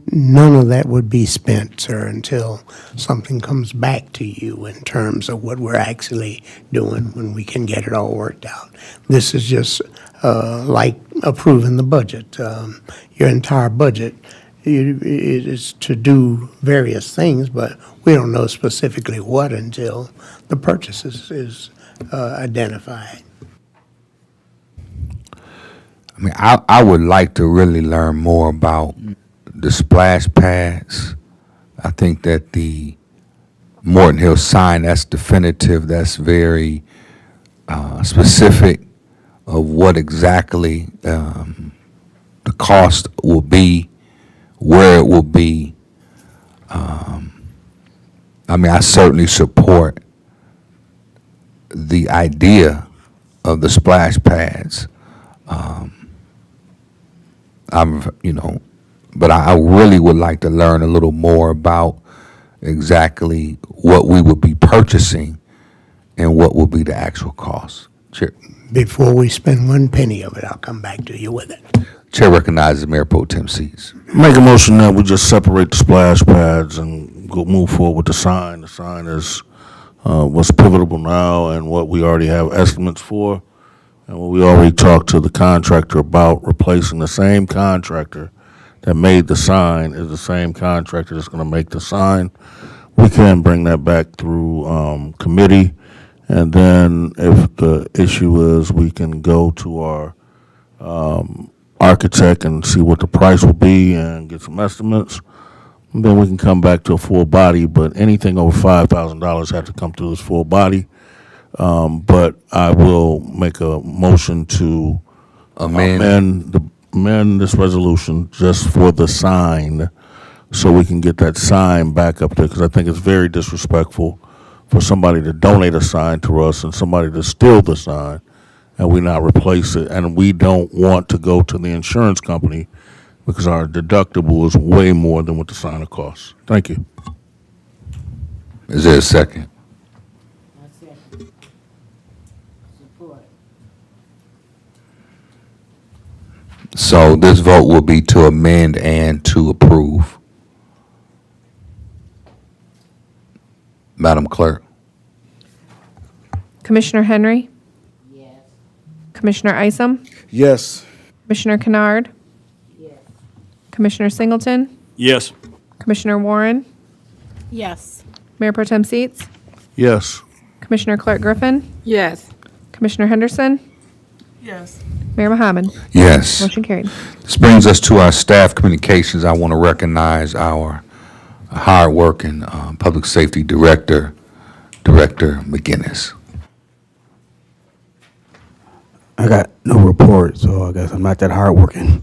None of that would be spent, sir, until something comes back to you in terms of what we're actually doing when we can get it all worked out. This is just like approving the budget. Your entire budget it is to do various things, but we don't know specifically what until the purchase is identified. I would like to really learn more about the splash pads. I think that the Morton Hill sign, that's definitive, that's very specific of what exactly the cost will be, where it will be. I certainly support the idea of the splash pads. But I really would like to learn a little more about exactly what we would be purchasing and what will be the actual cost. Before we spend one penny of it, I'll come back to you with it. Chair recognizes Mayor Pro Tem Seats. Make a motion that we just separate the splash pads and move forward with the sign. The sign is what's pivotal now and what we already have estimates for. And what we already talked to the contractor about, replacing the same contractor that made the sign is the same contractor that's going to make the sign. We can bring that back through committee. And then if the issue is, we can go to our architect and see what the price will be and get some estimates. And then we can come back to a full body, but anything over $5,000 have to come through this full body. But I will make a motion to amend this resolution just for the sign, so we can get that sign back up there, because I think it's very disrespectful for somebody to donate a sign to us and somebody to steal the sign and we not replace it. And we don't want to go to the insurance company because our deductible is way more than what the sign costs. Thank you. Is there a second? So this vote will be to amend and to approve. Madam Clerk? Commissioner Henry? Yes. Commissioner Isom? Yes. Commissioner Kennard? Yes. Commissioner Singleton? Yes. Commissioner Warren? Yes. Mayor Pro Tem Seats? Yes. Commissioner Clark Griffin? Yes. Commissioner Henderson? Yes. Mayor Mohammed? Yes. Motion carried. This brings us to our staff communications. I want to recognize our hardworking Public Safety Director, Director McGinnis. I got no report, so I guess I'm not that hardworking.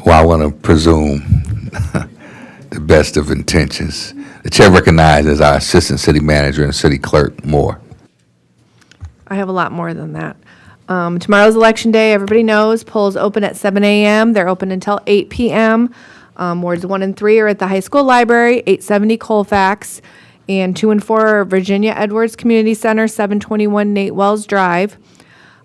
Well, I want to presume the best of intentions. The chair recognizes our Assistant City Manager and City Clerk Moore. I have a lot more than that. Tomorrow's election day, everybody knows, polls open at 7 a.m. They're open until 8 p.m. Wards 1 and 3 are at the high school library, 870 Colfax, and 2 and 4 are Virginia Edwards Community Center, 721 Nate Wells Drive.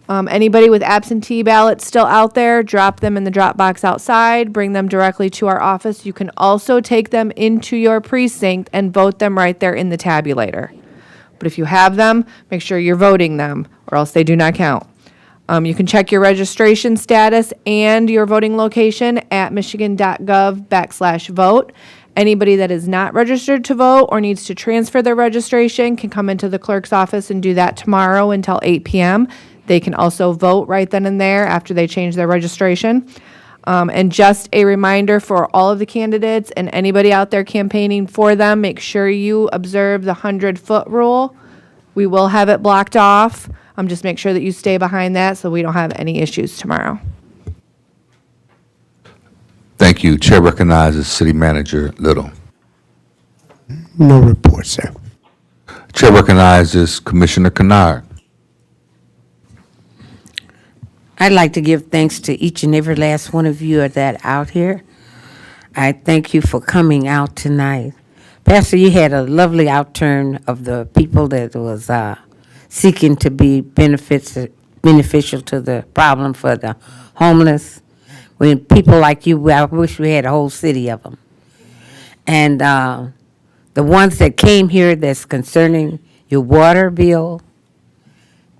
Anybody with absentee ballots still out there, drop them in the drop box outside, bring them directly to our office. You can also take them into your precinct and vote them right there in the tabulator. But if you have them, make sure you're voting them, or else they do not count. You can check your registration status and your voting location at michigan.gov/vote. Anybody that is not registered to vote or needs to transfer their registration can come into the clerk's office and do that tomorrow until 8 p.m. They can also vote right then and there after they change their registration. And just a reminder for all of the candidates and anybody out there campaigning for them, make sure you observe the 100-foot rule. We will have it blocked off. Just make sure that you stay behind that so we don't have any issues tomorrow. Thank you. Chair recognizes City Manager Little. No report, sir. Chair recognizes Commissioner Kennard. I'd like to give thanks to each and every last one of you that out here. I thank you for coming out tonight. Pastor, you had a lovely outturn of the people that was seeking to be beneficial to the problem for the homeless. When people like you, I wish we had a whole city of them. And the ones that came here that's concerning your water bill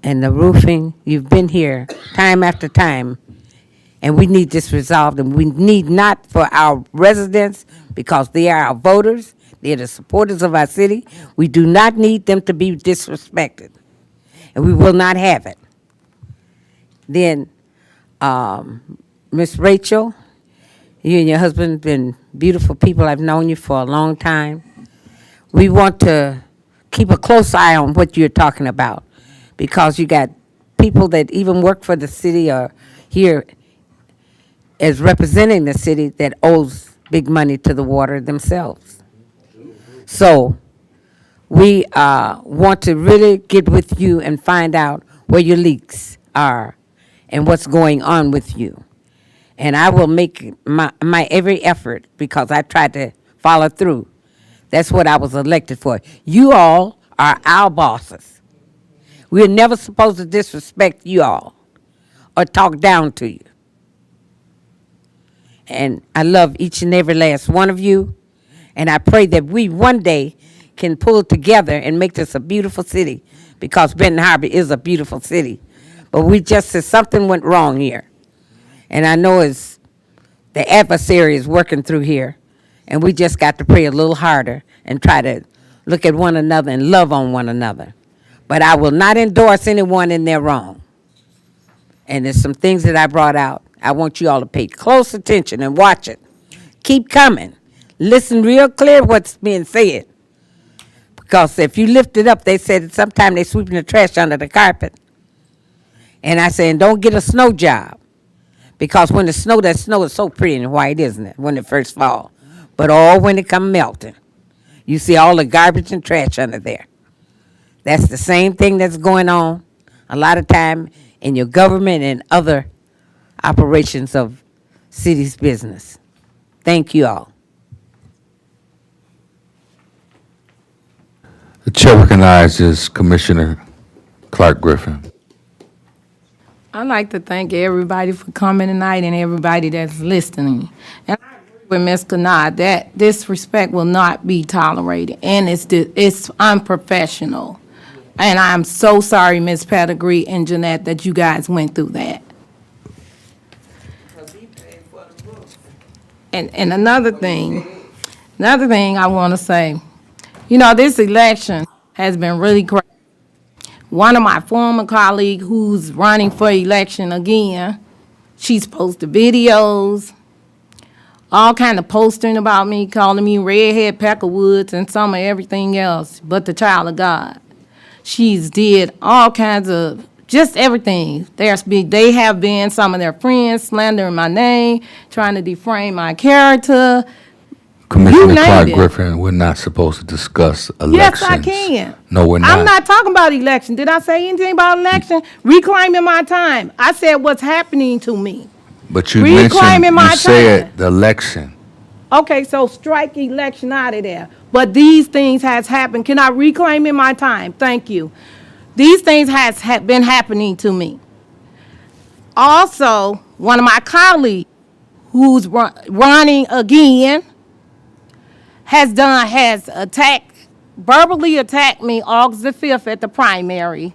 and the roofing, you've been here time after time. And we need this resolved, and we need not for our residents, because they are our voters, they're the supporters of our city. We do not need them to be disrespected, and we will not have it. Then, Miss Rachel, you and your husband have been beautiful people. I've known you for a long time. We want to keep a close eye on what you're talking about, because you got people that even work for the city or here as representing the city that owes big money to the water themselves. So We want to really get with you and find out where your leaks are and what's going on with you. And I will make my every effort because I tried to follow through. That's what I was elected for. You all are our bosses. We're never supposed to disrespect you all or talk down to you. And I love each and every last one of you. And I pray that we one day can pull together and make this a beautiful city, because Benton Harbor is a beautiful city. But we just said something went wrong here. And I know it's the adversary is working through here. And we just got to pray a little harder and try to look at one another and love on one another. But I will not endorse anyone in their wrong. And there's some things that I brought out. I want you all to pay close attention and watch it. Keep coming. Listen real clear what's being said. Because if you lift it up, they said that sometimes they're sweeping the trash under the carpet. And I said, don't get a snow job. Because when the snow, that snow is so pretty and white, isn't it, when it first falls? But all when it come melting, you see all the garbage and trash under there. That's the same thing that's going on a lot of time in your government and other operations of city's business. Thank you all. The chair recognizes Commissioner Clark Griffin. I'd like to thank everybody for coming tonight and everybody that's listening. And I agree with Ms. Kennard that disrespect will not be tolerated, and it's unprofessional. And I'm so sorry, Ms. Pettigrew and Jeanette, that you guys went through that. And another thing I want to say, you know, this election has been really crazy. One of my former colleagues who's running for election again, she's posted videos, all kind of posting about me, calling me redhead Peckerwoods and some of everything else but the child of God. She's did all kinds of, just everything. They have been, some of their friends slandering my name, trying to defame my character. Commissioner Clark it. Griffin, we're not supposed to discuss elections. Yes, I can. No, we're not. I'm not talking about election. Did I say anything about election? Reclaiming my time. I said what's happening to me. But you Reclaiming mentioned, my you said time. the election. Okay, so strike election out of there. But these things has happened. Can I reclaim in my time? Thank you. These things has been happening to me. Also, one of my colleagues who's running again has verbally attacked me August the 5th at the primary.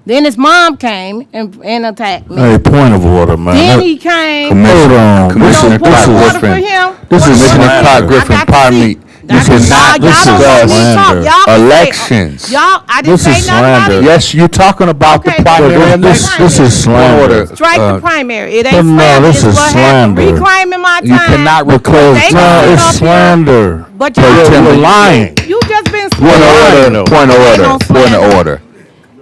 Then his mom came and attacked me. Hey, point of order, man. Then he came. Hold on. Commissioner Point Clark of order for Griffin. him. This is Commissioner Clark Griffin, pardon me. You cannot discuss elections. Y'all, I didn't This say is nothing about slander. it. Yes, you're talking about the Okay, primary strike the election. This is slander. Strike the primary. It ain't No, slander. this It's is what happened. slander. Reclaiming my time. You cannot Because, They no, gonna it's come up here. slander. But You're lying. You just been Point of slandering. order, point of order, point of order.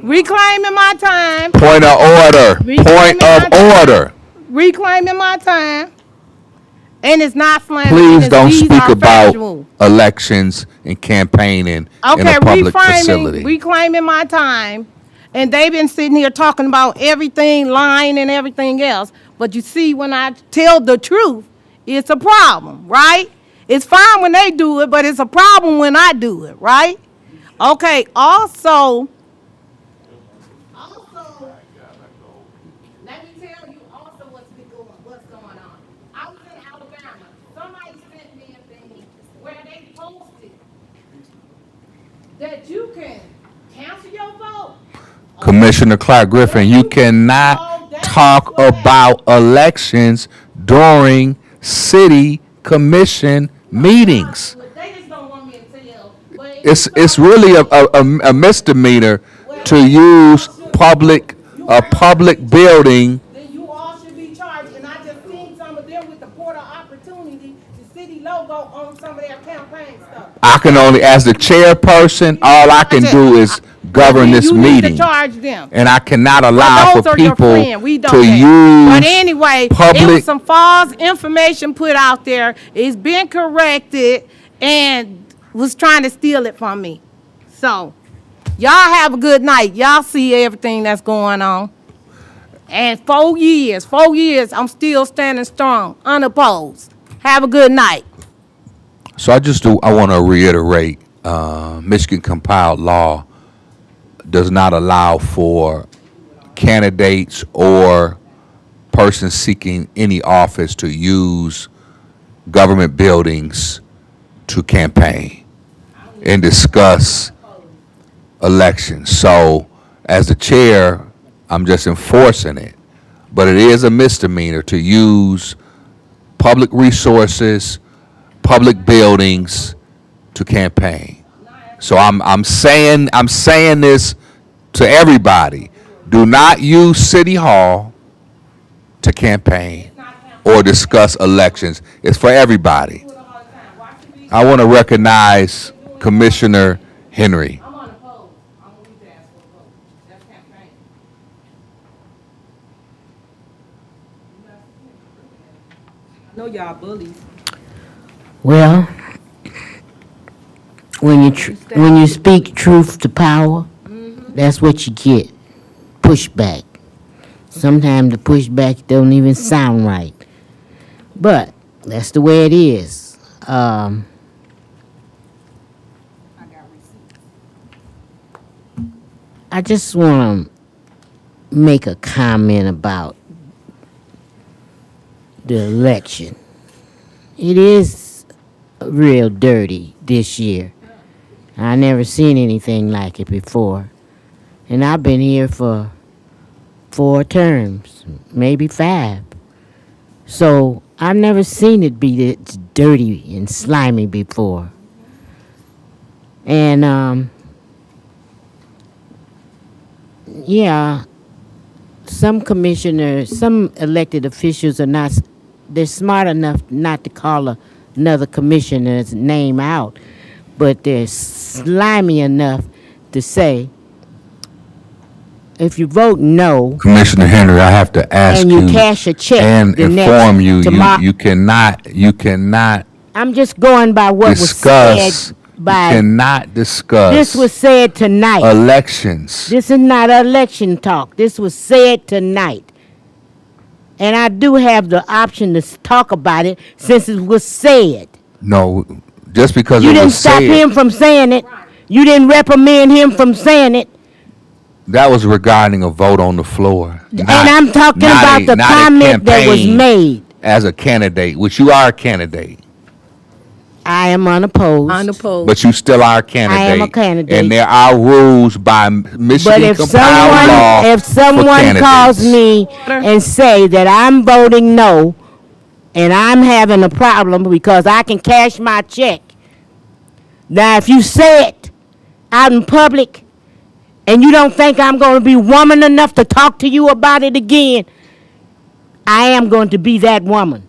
Reclaiming my time. Point of order, point of order. Reclaiming my time. And it's not slander. Please don't These speak are about factual. elections and campaigning in Okay, a public facility. reclaiming my time, and they've been sitting here talking about everything, lying and everything else. But you see, when I tell the truth, it's a problem, right? It's fine when they do it, but it's a problem when I do it, right? Okay, also, let me tell you also what's going on. I was in Alabama. Somebody sent me a thing where they posted that you can cancel your vote. Commissioner Clark Griffin, you cannot talk about elections during city commission meetings. They just don't want me to tell. But It's really a misdemeanor to use a public building. then you all should be charged. And I just seen some of them with the Port of Opportunity, the city logo on some of their campaign stuff. I can only, as the chairperson, all I can do is govern this You need to meeting. charge them. And I cannot allow Those for are your people friends. We don't to care. use But anyway, it public. was some false information put out there. It's been corrected and was trying to steal it from me. So, y'all have a good night. Y'all see everything that's going on. And 4 years, I'm still standing strong, unopposed. Have a good night. So I want to reiterate, Michigan compiled law does not allow for candidates or persons seeking any office to use government buildings to campaign and discuss elections. So as the chair, I'm just enforcing it. But it is a misdemeanor to use public resources, public buildings to campaign. So I'm saying this to everybody. Do not use City Hall to campaign or discuss elections. It's for everybody. I want to recognize Commissioner Henry. I'm unopposed. I'm going to ask for a vote. That's campaign. I know y'all bullies. Well, when you speak truth to power, that's what you get. Pushback. Sometimes the pushback don't even sound right. But that's the way it is. I just want to make a comment about the election. It is real dirty this year. I never seen anything like it before. And I've been here for 4 terms, maybe 5. So I've never seen it be this dirty and slimy before. And yeah, some commissioners, some elected officials are not, they're smart enough not to call another commissioner's name out, but they're slimy enough to say, if you vote no, Commissioner Henry, I have to ask and you cash a check and the next inform you, tomorrow- you cannot I'm just going by what was discuss, said by, cannot discuss this was said tonight. elections. This is not election talk. This was said tonight. And I do have the option to talk about it since it was said. No, just because You it didn't was stop said, him from saying it. You didn't reprimand him from saying it. that was regarding a vote on the floor. And I'm talking about the comment that was made. As a candidate, which you are a candidate, I am unopposed. Unopposed. but you still are a candidate. I am a candidate. And there are rules by But Michigan if compiled law someone, if for someone calls candidates. me and say that I'm voting no, and I'm having a problem because I can cash my check. Now, if you say it out in public, and you don't think I'm going to be woman enough to talk to you about it again, I am going to be that woman.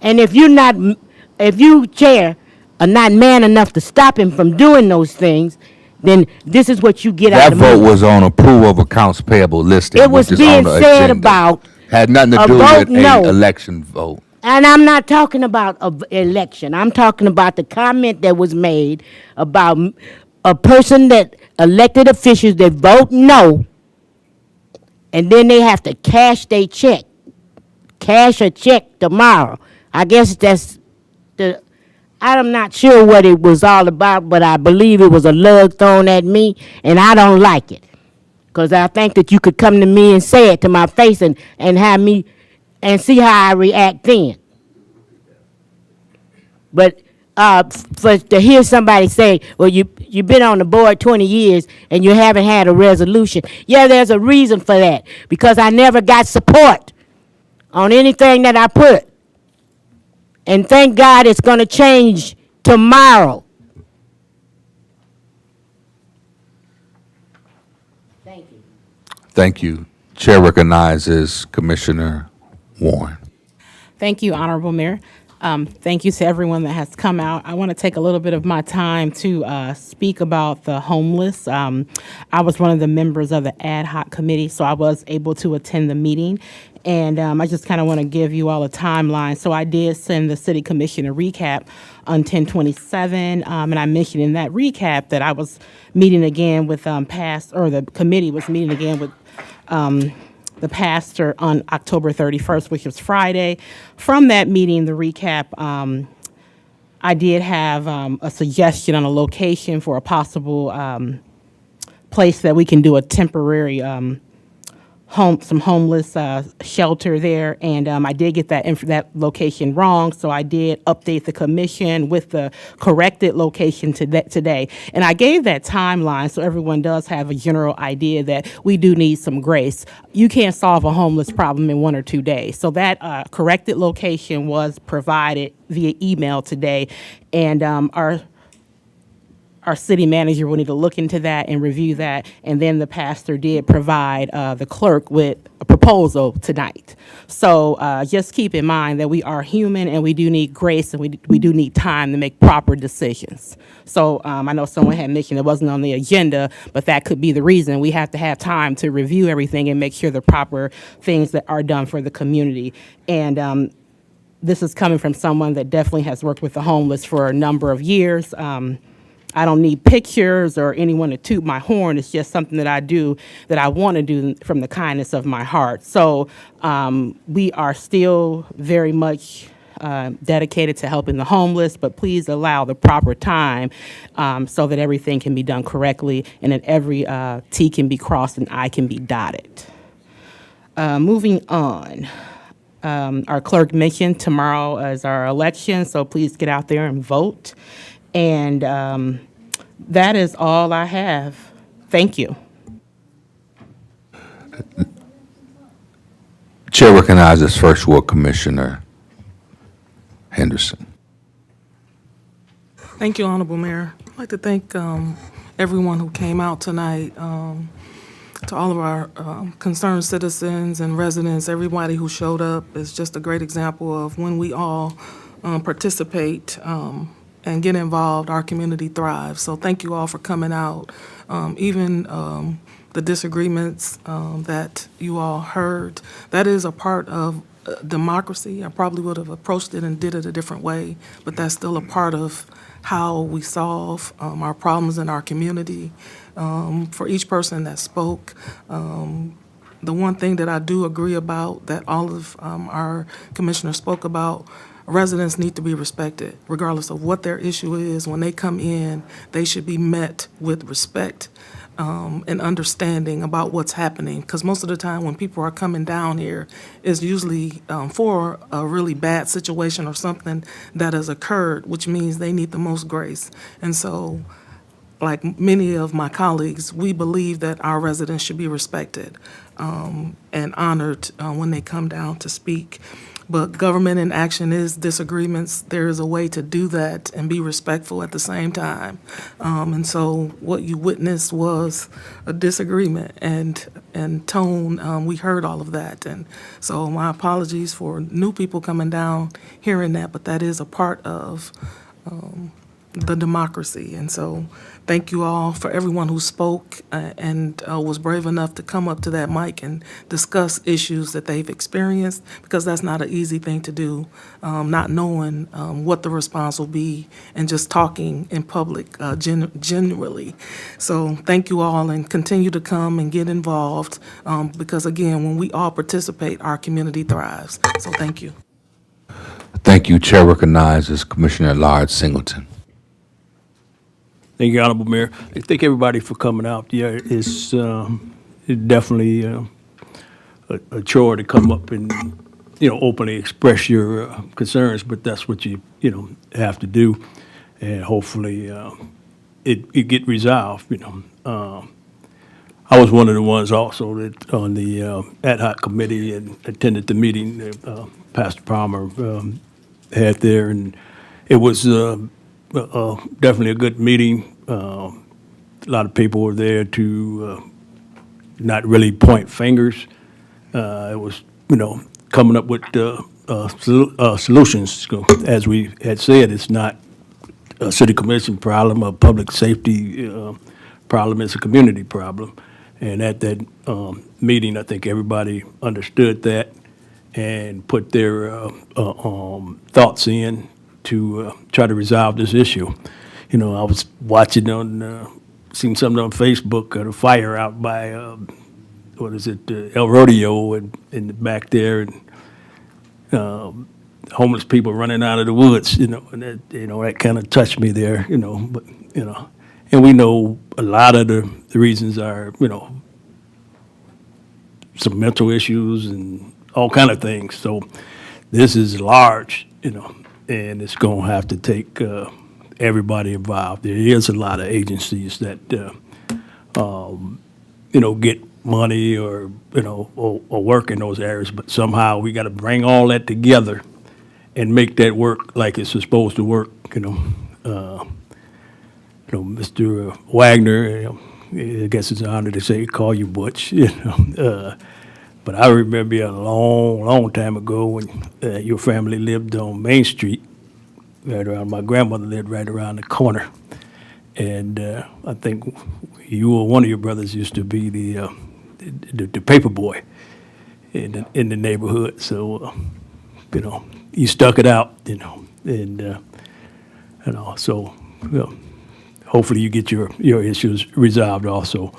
And if you, Chair, are not man enough to stop him from doing those things, then this is what you get out That of vote me. was on approval of accounts payable listing. It was which is on being the said agenda. about Had nothing to a do vote with no. an election vote. And I'm not talking about an election. I'm talking about the comment that was made about a person that elected officials that vote no, and then they have to cash their check, cash a check tomorrow. I guess that's the, I'm not sure what it was all about, but I believe it was a lug thrown at me, and I don't like it. Because I think that you could come to me and say it to my face and have me, and see how I react then. But to hear somebody say, well, you've been on the board 20 years and you haven't had a resolution. Yeah, there's a reason for that. Because I never got support on anything that I put. And thank God it's going to change tomorrow. Thank you. Thank you. Chair recognizes Commissioner Warren. Thank you, Honorable Mayor. Thank you to everyone that has come out. I want to take a little bit of my time to speak about the homeless. I was one of the members of the ad hoc committee, so I was able to attend the meeting. And I just kind of want to give you all a timeline. So I did send the city commission a recap on 10/27, and I mentioned in that recap that I was meeting again with the committee was meeting again with the pastor on October 31st, which was Friday. From that meeting, the recap, I did have a suggestion on a location for a possible place that we can do a temporary some homeless shelter there, and I did get that location wrong, so I did update the commission with the corrected location today. And I gave that timeline so everyone does have a general idea that we do need some grace. You can't solve a homeless problem in 1 or 2 days. So that corrected location was provided via email today, and our city manager will need to look into that and review that. And then the pastor did provide the clerk with a proposal tonight. So just keep in mind that we are human and we do need grace and we do need time to make proper decisions. So I know someone had mentioned it wasn't on the agenda, but that could be the reason. We have to have time to review everything and make sure the proper things that are done for the community. And this is coming from someone that definitely has worked with the homeless for a number of years. I don't need pictures or anyone to toot my horn. It's just something that I do, that I want to do from the kindness of my heart. So we are still very much dedicated to helping the homeless, but please allow the proper time so that everything can be done correctly and that every T can be crossed and I can be dotted. Moving on. Our clerk mentioned tomorrow is our election, so please get out there and vote. And that is all I have. Thank you. Chair recognizes First Ward Commissioner Henderson. Thank you, Honorable Mayor. I'd like to thank everyone who came out tonight, to all of our concerned citizens and residents, everybody who showed up. Is just a great example of when we all participate and get involved, our community thrives. So thank you all for coming out. Even the disagreements that you all heard, that is a part of democracy. I probably would have approached it and did it a different way, but that's still a part of how we solve our problems in our community. For each person that spoke, the one thing that I do agree about that all of our commissioners spoke about, residents need to be respected, regardless of what their issue is. When they come in, they should be met with respect and understanding about what's happening. Because most of the time when people are coming down here, it's usually for a really bad situation or something that has occurred, which means they need the most grace. And so, like many of my colleagues, we believe that our residents should be respected and honored when they come down to speak. But government in action is disagreements. There is a way to do that and be respectful at the same time. And so what you witnessed was a disagreement and tone. We heard all of that. And so my apologies for new people coming down hearing that, but that is a part of the democracy. And so thank you all for everyone who spoke and was brave enough to come up to that mic and discuss issues that they've experienced, because that's not an easy thing to do, not knowing what the response will be and just talking in public generally. So thank you all, and continue to come and get involved because, again, when we all participate, our community thrives. So thank you. Thank you. Chair recognizes Commissioner at Large Singleton. Thank you, Honorable Mayor. I thank everybody for coming out. Yeah, it's definitely a chore to come up and, openly express your concerns, but that's what you have to do, and hopefully it get resolved. I was one of the ones also that on the ad hoc committee and attended the meeting that Pastor Palmer had there, and it was definitely a good meeting. A lot of people were there to not really point fingers. It was, coming up with solutions. As we had said, it's not a city commission problem, a public safety problem, it's a community problem. And at that meeting, I think everybody understood that and put their thoughts in to try to resolve this issue. You know, I was watching seen something on Facebook of a fire out by, El Rodeo and back there, and homeless people running out of the woods, and that kind of touched me there, but, and we know a lot of the reasons are, some mental issues and all kind of things. So this is large, and it's going to have to take everybody involved. There is a lot of agencies that, get money or work in those areas, but somehow we got to bring all that together and make that work like it's supposed to work. Mr. Wagner, I guess it's an honor to say, call you Butch, but I remember a long, long time ago when your family lived on Main Street, right around, my grandmother lived right around the corner. And I think you or one of your brothers used to be the paper boy in the neighborhood. So, you stuck it out, and, so, hopefully you get your issues resolved also.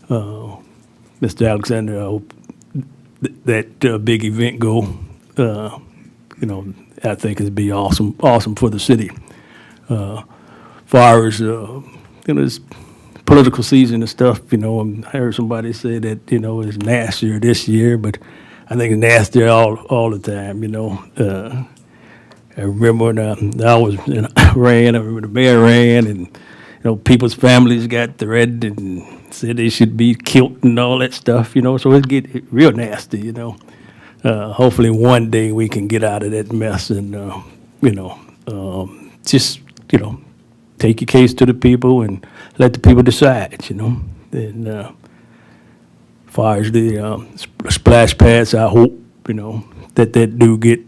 Mr. Alexander, I hope that big event go, I think it'd be awesome for the city. Far as, this political season and stuff, I heard somebody say that, it's nastier this year, but I think it's nastier all the time, I remember when I was ran, I remember the mayor ran, and, people's families got threatened and said they should be killed and all that stuff, so it get real nasty, Hopefully one day we can get out of that mess and, just, take your case to the people and let the people decide, And as far as the splash pads, I hope, that do get,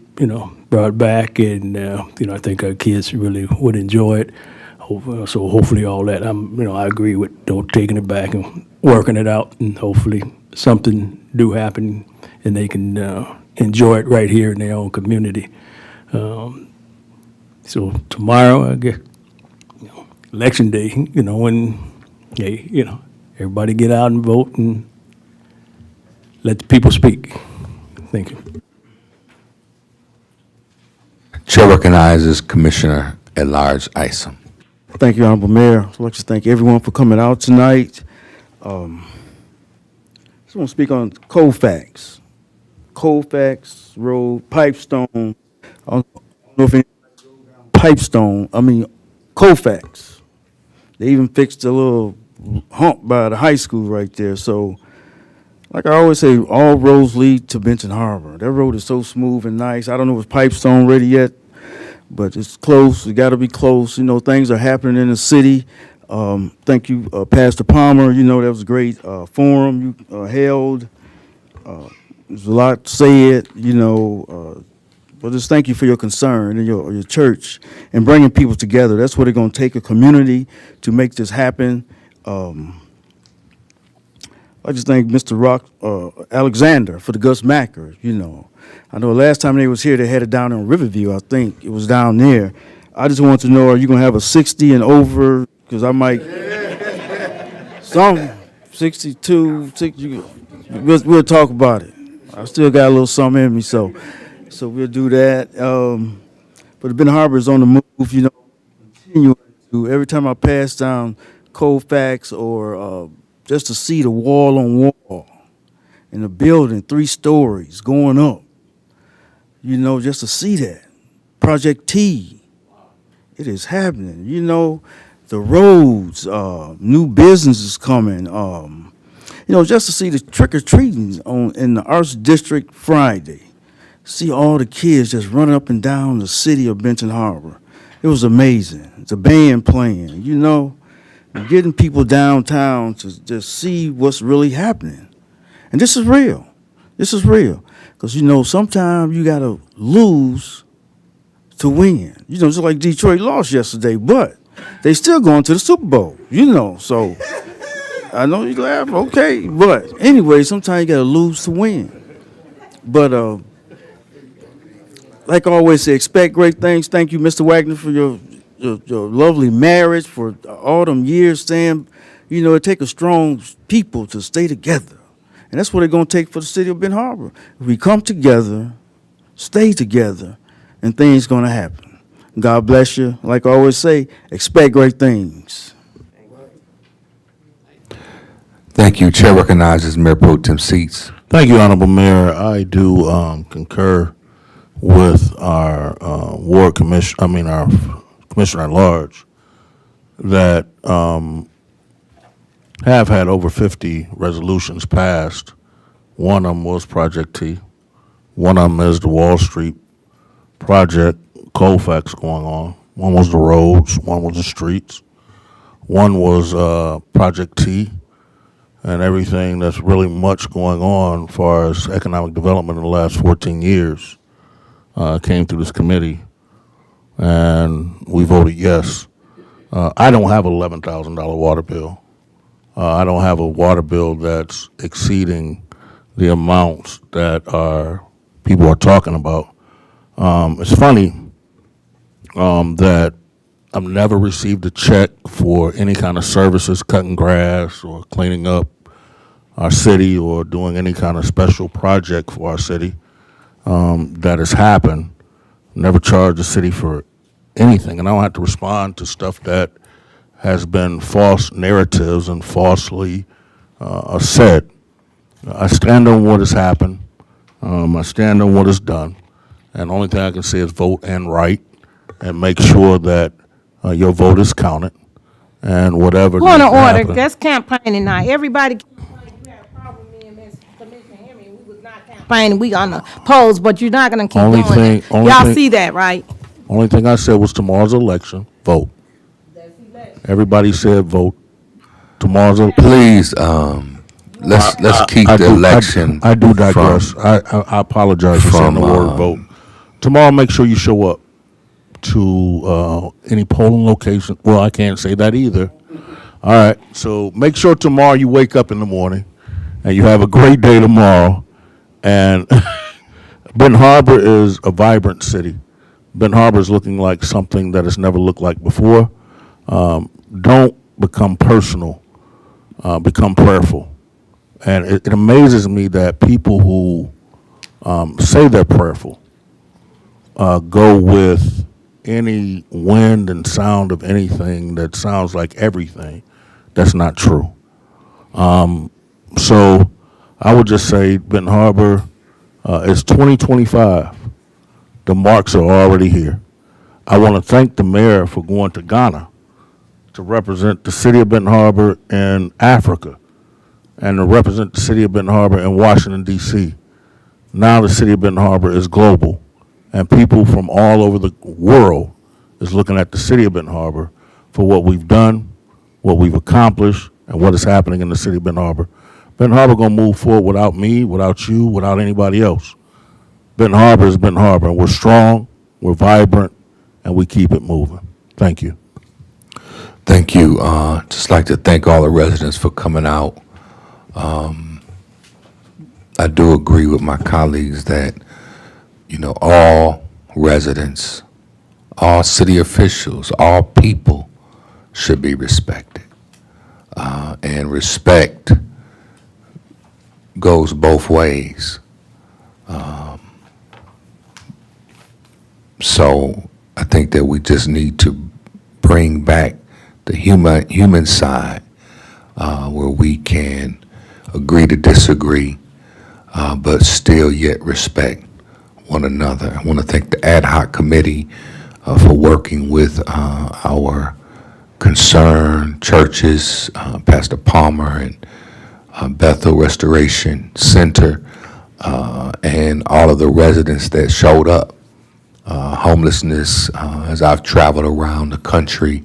brought back, and, I think our kids really would enjoy it. So hopefully all that, I agree with, taking it back and working it out, and hopefully something do happen and they can enjoy it right here in their own community. So tomorrow, I guess, election day, when, everybody get out and vote and let the people speak. Thank you. Chair recognizes Commissioner at Large Isom. Thank you, Honorable Mayor. I'd like to thank everyone for coming out tonight. Just want to speak on Colfax. Colfax Road, Pipestone. I don't know if Colfax. They even fixed a little hump by the high school right there. So, like I always say, all roads lead to Benton Harbor. That road is so smooth and nice. I don't know if it's Pipestone ready yet, but it's close. It got to be close. Things are happening in the city. Thank you, Pastor Palmer. That was a great forum you held. There's a lot said, but just thank you for your concern and your church and bringing people together. That's what it's going to take, a community to make this happen. I just thank Mr. Alexander for the Gus Macker, I know last time they was here, they had it down in Riverview, I think. It was down there. I just want to know, are you going to have a 60 and over? Because I might, 62, 60, we'll talk about it. I still got a little something in me, so we'll do that. But Benton Harbor is on the move, continuing to, every time I pass down Colfax or just to see the wall on wall in the building, 3 stories going up, just to see that. Project T, it is happening. The roads, new businesses coming, just to see the trick-or-treating in the Arts District Friday. See all the kids just running up and down the city of Benton Harbor. It was amazing. It's a band playing, getting people downtown to just see what's really happening. And this is real. This is real. Because, sometimes you got to lose to win. Just like Detroit lost yesterday, but they still going to the Super Bowl, So I know you laugh, okay. But anyway, sometimes you got to lose to win. But like I always say, expect great things. Thank you, Mr. Wagner, for your lovely marriage, for all them years staying. It takes a strong people to stay together. And that's what it's going to take for the city of Benton Harbor. If we come together, stay together, and things going to happen. God bless you. Like I always say, expect great things. Thank you. Chair recognizes Mayor Pro Tem Seats. Thank you, Honorable Mayor. I do concur with our our Commissioner at Large that have had over 50 resolutions passed. One of them was Project T. One of them is the Wall Street project, Colfax going on. One was the roads, one was the streets. One was Project T, and everything that's really much going on as far as economic development in the last 14 years came through this committee, and we voted yes. I don't have an $11,000 water bill. I don't have a water bill that's exceeding the amounts that people are talking about. It's funny that I've never received a check for any kind of services, cutting grass or cleaning up our city or doing any kind of special project for our city that has happened. Never charged the city for anything, and I don't have to respond to stuff that has been false narratives and falsely said. I stand on what has happened. I stand on what is done. And the only thing I can say is vote and write and make sure that your vote is counted and whatever. Point of needs to order, happen. that's campaigning now. Everybody campaigned. You had a problem with me and Miss Commissioner Henry. We was not campaigning. We gonna pose, but you're not gonna keep Only doing thing- it. only Y'all thing- see that, right? Only thing I said was tomorrow's election, vote. Everybody said vote. Tomorrow's election. Please, let's keep the election. I do digress. from- I apologize for saying the from, word vote. Tomorrow, make sure you show up to any polling location. Well, I can't say that either. All right. So make sure tomorrow you wake up in the morning and you have a great day tomorrow. And Benton Harbor is a vibrant city. Benton Harbor is looking like something that has never looked like before. Don't become personal. Become prayerful. And it amazes me that people who say they're prayerful go with any wind and sound of anything that sounds like everything. That's not true. So I would just say Benton Harbor is 2025. The marks are already here. I want to thank the mayor for going to Ghana to represent the city of Benton Harbor in Africa and to represent the city of Benton Harbor in Washington, D.C. Now the city of Benton Harbor is global, and people from all over the world is looking at the city of Benton Harbor for what we've done, what we've accomplished, and what is happening in the city of Benton Harbor. Benton Harbor going to move forward without me, without you, without anybody else. Benton Harbor is Benton Harbor, and we're strong, we're vibrant, and we keep it moving. Thank you. Thank you. Just like to thank all the residents for coming out. I do agree with my colleagues that, all residents, all city officials, all people should be respected. And respect goes both ways. So I think that we just need to bring back the human side where we can agree to disagree, but still yet respect one another. I want to thank the ad hoc committee for working with our concerned churches, Pastor Palmer and Bethel Restoration Center, and all of the residents that showed up. Homelessness, as I've traveled around the country,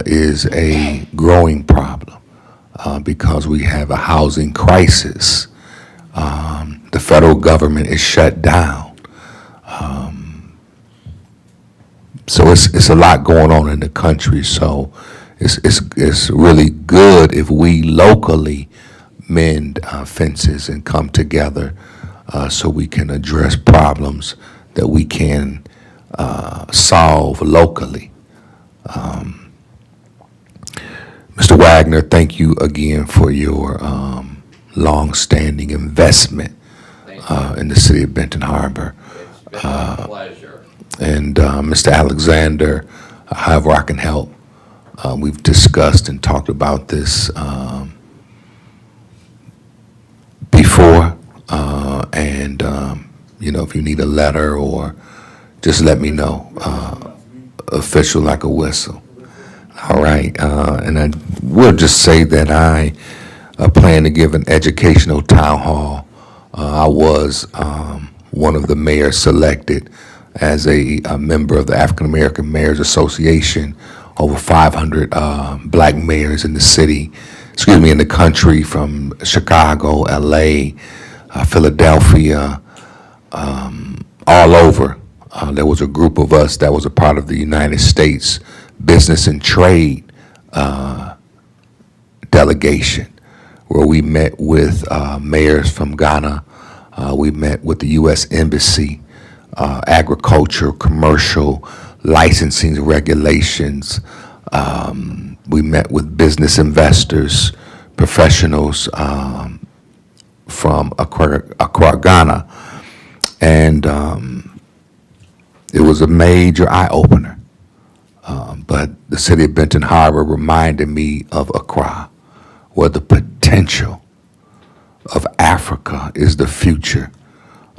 is a growing problem because we have a housing crisis. the federal government is shut down. So it's a lot going on in the country. So it's really good if we locally mend fences and come together so we can address problems that we can solve locally. Mr. Wagner, thank you again for your long-standing investment in the city of Benton Harbor. It's been a pleasure. And Mr. Alexander, however I can help, we've discussed and talked about this before. And, if you need a letter or just let me know. Official like a whistle. All right. And I will just say that I plan to give an educational town hall. I was one of the mayors selected as a member of the African American Mayors Association. Over 500 black mayors in the city, in the country, from Chicago, LA, Philadelphia, all over. There was a group of us that was a part of the United States Business and Trade delegation, where we met with mayors from Ghana. We met with the U.S. Embassy, agriculture, commercial, licensing regulations. We met with business investors, professionals from Accra, Ghana. And it was a major eye-opener. But the city of Benton Harbor reminded me of Accra, where the potential of Africa is the future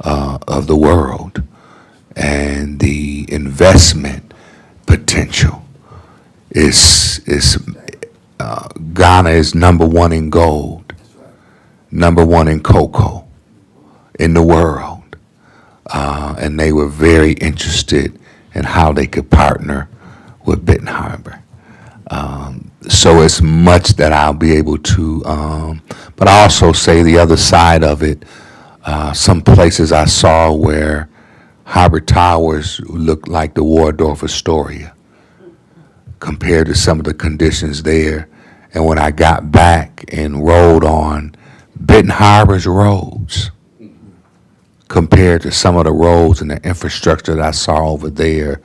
of the world, and the investment potential is Ghana is #1 in gold, #1 in cocoa in the world, and they were very interested in how they could partner with Benton Harbor. So it's much that I'll be able to, but I also say the other side of it. Some places I saw where Harbor Towers looked like the Waldorf Astoria compared to some of the conditions there. And when I got back and rode on Benton Harbor's roads compared to some of the roads and the infrastructure that I saw over there,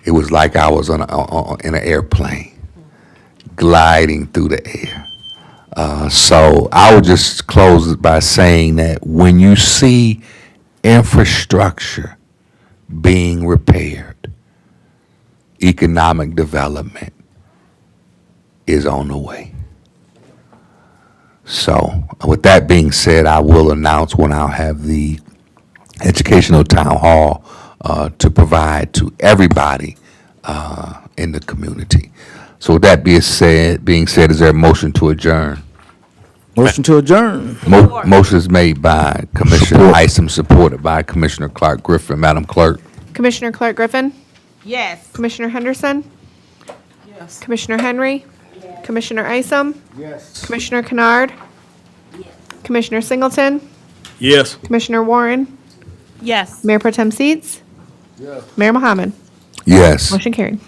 it was like I was in an airplane gliding through the air. So I would just close it by saying that when you see infrastructure being repaired, economic development is on the way. So with that being said, I will announce when I'll have the educational town hall to provide to everybody in the community. So with that being said, is there a motion to adjourn? Motion to adjourn. Motion is made by Commissioner Isom, supported by Commissioner Clark Griffin. Madam Clerk. Commissioner Clark Griffin? Yes. Commissioner Henderson? Yes. Commissioner Henry? Yes. Commissioner Isom? Yes. Commissioner Kennard? Yes. Commissioner Singleton? Yes. Commissioner Warren? Yes. Mayor Pro Tem Seats? Yes. Mayor Mohammed? Yes. Motion carried.